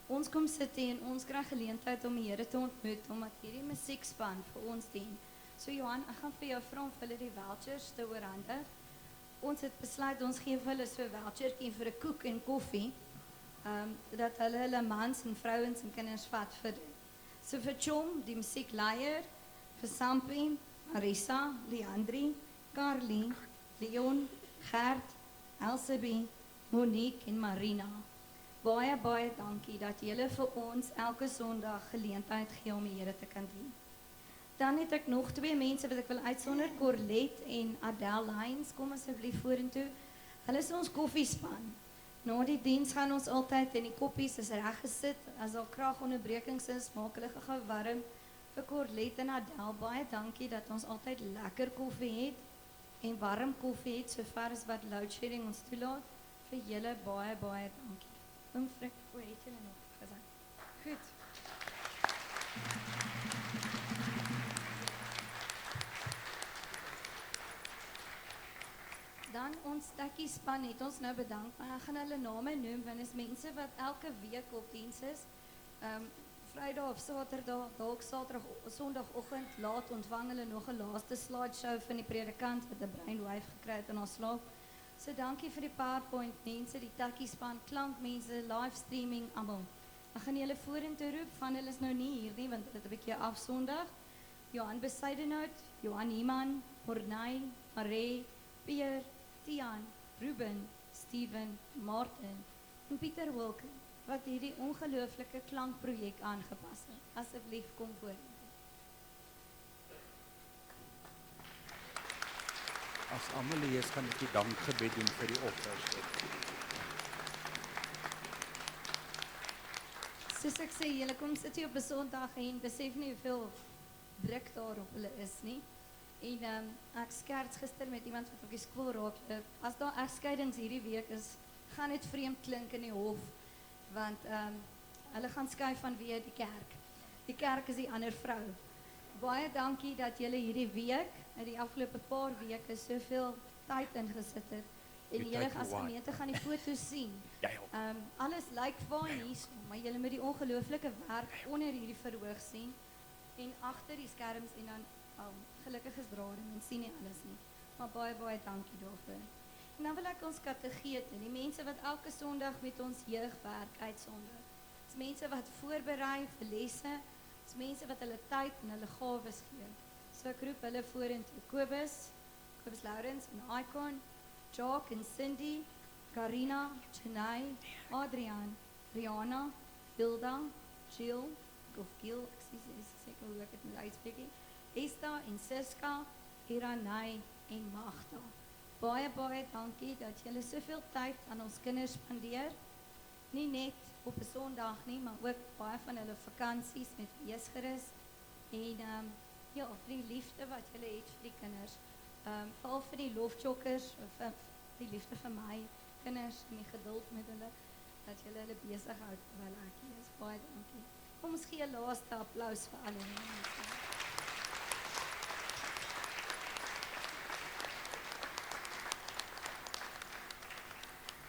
Ons kom sit en ons kry geleentheid om die Here te ontmoet omdat hierdie musiekspan vir ons dien. So Johan, ek gaan vir jou vra om vir hulle die vouchers te oorhandig. Ons het besluit ons gee vir hulle so 'n vouchertjie vir 'n koek en koffie. Dat hulle mans en vrouens en kinders vat vir dit. So vir Chom, die musiekleier, vir Sampie, Marisa, Leandri, Carly, Leon, Gert, Elsabie, Monique en Marina. Baie dankie dat julle vir ons elke Sondag geleentheid gee om die Here te kan dien. Dan het ek nog twee mense wat ek wil uitsonder, Corlette en Adele Lyons, kom asseblief vorentoe. Hulle is ons koffiespan. Na die diens gaan ons altyd en die koppies is reg gesit. As daar kragonderbrekings is, maak hulle gou warm. Vir Corlette en Adele, baie dankie dat ons altyd lekker koffie het en warm koffie het, sover as wat loadshedding ons toelaat. Vir julle baie dankie. Oom Frik, hoe het julle nog gesê? Goed. Dan ons stukkie span het ons nou bedank, maar ek gaan hulle name noem, want is mense wat elke week op diens is. Vrydag of Saterdag, dalk Saterdag, Sondagoggend laat ontvang hulle nog 'n laaste slideshow van die predikant wat 'n brainwave gekry het in haar slaap. So dankie vir die PowerPoint mense, die takkiespan, klankmense, livestreaming, almal. Ek gaan julle vorentoe roep, van hulle is nou nie hier nie, want dit het 'n bietjie afsondag. Johan Besuidenhout, Johan Iman, Morney, Mare, Pierre, Tian, Ruben, Steven, Martin en Pieter Wilken, wat hierdie ongelooflike klankprojek aangepas het. Asseblief kom vorentoe. As almal lees, gaan ek die dankgebed doen vir die offers. Soos ek sê, julle kom sit hier op 'n Sondag en besef nie hoeveel druk daar op hulle is nie. En ek skerts gister met iemand wat op die skool raakloop. As daar egskeidings hierdie week is, gaan dit vreemd klink in die hof, want hulle gaan skei vanweë die kerk. Die kerk is die ander vrou. Baie dankie dat julle hierdie week, in die afgelope paar weke, soveel tyd ingesit het. En julle as gemeente gaan die foto's sien. Alles lyk fyn hier, maar julle moet die ongelooflike werk onder hierdie verhoog sien en agter die skerms en dan gelukkig is drade, mens sien nie alles nie. Maar baie dankie daarvoor. En dan wil ek ons kategete, die mense wat elke Sondag met ons jeugwerk uitsonder. Dis mense wat voorberei vir lesse, dis mense wat hulle tyd en hulle gawes gee. So ek roep hulle vorentoe. Kobus Lourens en Icon, Jock en Cindy, Karina, Chenay, Adrian, Rihanna, Hilda, Jill, of Gil, ek sê hoe ek het moet uitspreek, Esta en Siska, Hiranay en Magda. Baie dankie dat julle soveel tyd aan ons kinders spandeer. Nie net op 'n Sondag nie, maar ook baie van hulle vakansies met weesgerus. En ja, vir die liefde wat julle het vir die kinders. Veral vir die lofjokkers, vir die liefde vir my kinders en die geduld met hulle, dat julle besig hou terwyl ek hier is. Baie dankie. Kom ons gee 'n laaste applous vir al die mense.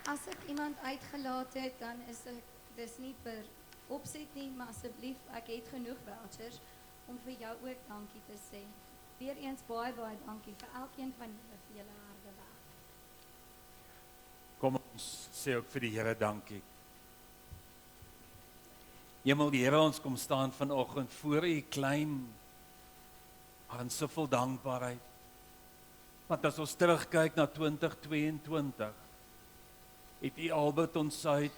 As ek iemand uitgelaat het, dan is ek dis nie per opset nie, maar asseblief, ek het genoeg vouchers om vir jou ook dankie te sê. Weereens baie dankie vir elkeen van julle vir julle harde werk. Kom ons sê ook vir die Here dankie. Hemel, die Here, ons kom staan vanoggend voor U klein, maar in soveel dankbaarheid. Want as ons terugkyk na 2022, het U Albert ons uit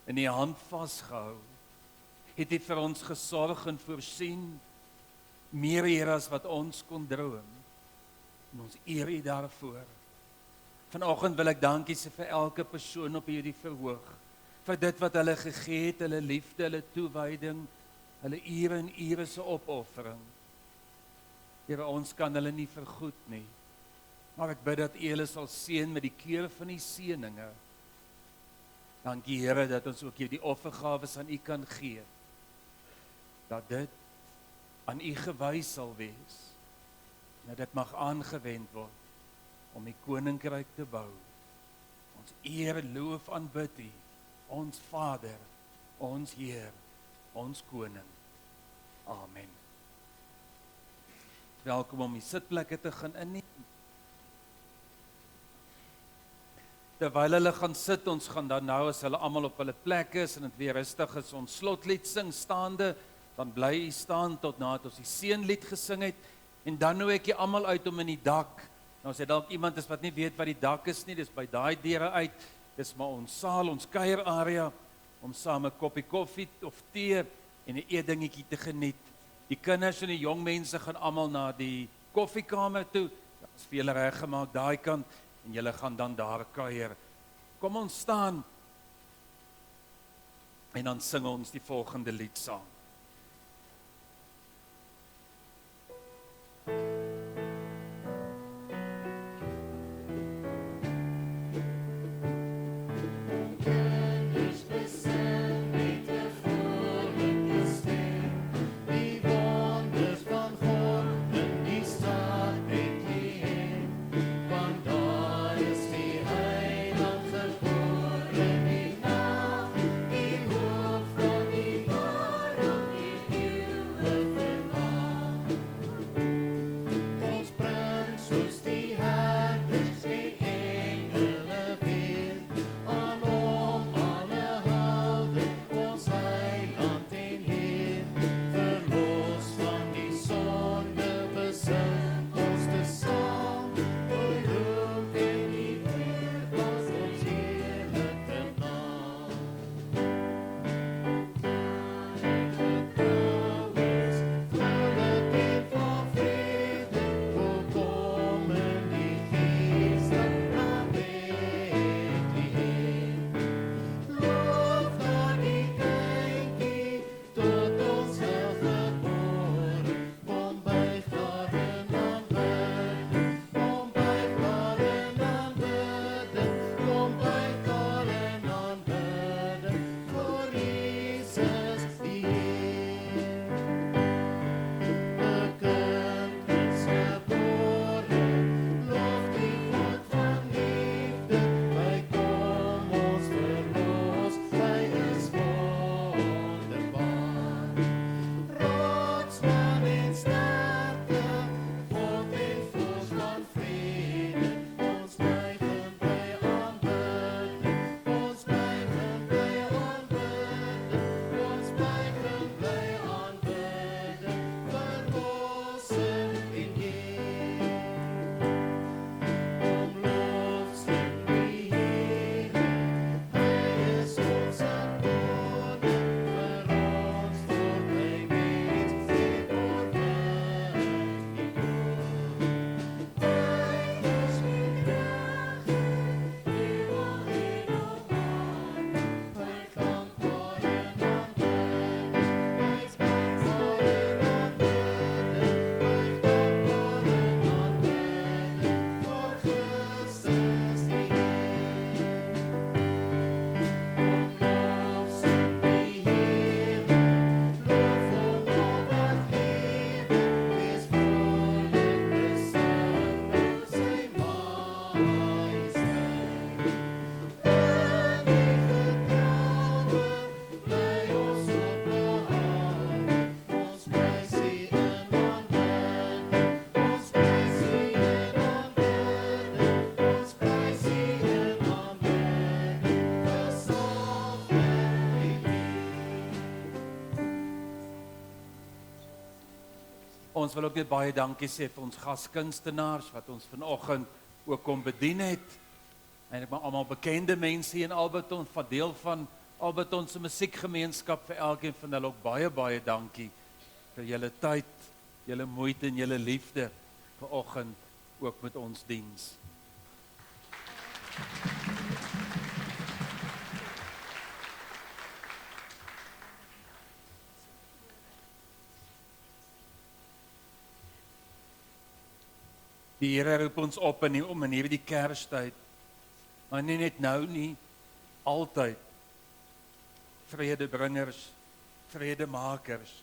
in die hand vasgehou. Het U vir ons gesorg en voorsien, meer Here as wat ons kon droom. En ons eer U daarvoor. Vanoggend wil ek dankie sê vir elke persoon op hierdie verhoog, vir dit wat hulle gegee het, hulle liefde, hulle toewyding, hulle ure en ure se opoffering. Here, ons kan hulle nie vergoed nie, maar ek bid dat U hulle sal seën met die keur van die seëninge. Dankie Here dat ons ook hierdie offergawes aan U kan gee, dat dit aan U gewys sal wees, en dat dit mag aangewend word om die koninkryk te bou. Ons eer, loof, aanbid U, ons Vader, ons Heer, ons Koning. Amen. Welkom om die sitplekke te gaan inneem. Terwyl hulle gaan sit, ons gaan dan nou, as hulle almal op hulle plekke is en dit weer rustig is, ons slotlied sing staande, dan bly U staan tot nadat ons die seënlied gesing het, en dan nooi ek julle almal uit om in die dak. Nou as jy dalk iemand is wat nie weet wat die dak is nie, dis by daai deure uit, dis maar ons saal, ons kuierarea, om saam 'n koppie koffie of tee en 'n eetdingetjie te geniet. Die kinders en die jong mense gaan almal na die koffiekamer toe, dit is vir julle reggemaak daai kant, en julle gaan dan daar kuier. Kom ons staan, en dan sing ons die volgende lied saam. Die hoofd van die Ons wil ook net baie dankie sê vir ons gaskunstenaars wat ons vanoggend ook kom bedien het. Eintlik maar almal bekende mense hier in Alberton, van deel van Alberton se musiekgemeenskap. Vir elkeen van hulle ook baie dankie vir julle tyd, julle moeite en julle liefde vanoggend ook met ons diens. Die Here roep ons op in hierdie Kerstyd, maar nie net nou nie, altyd vredebringers, vredemakers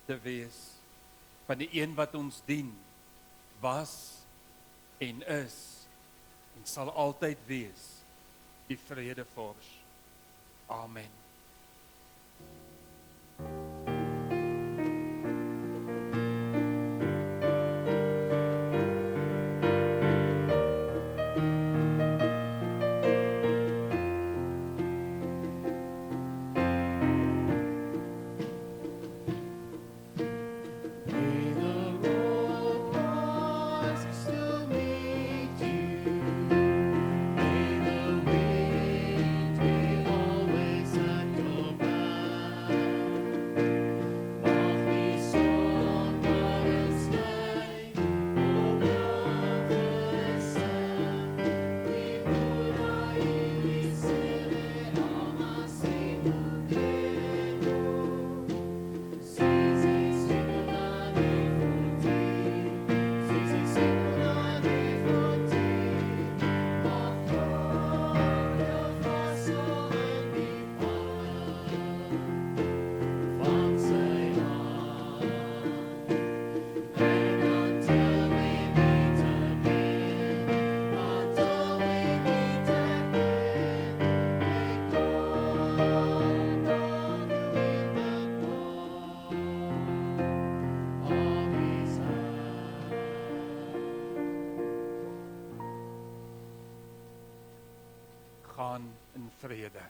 te wees, van die een wat ons dien, was en is, en sal altyd wees, die vredevors. Amen. May the road rise to meet you. May the wind be always at your back. Mag die zon maar eens schijnt over de stem. Die moeder jullie zullen allemaal zingen credo. Gaan in vrede.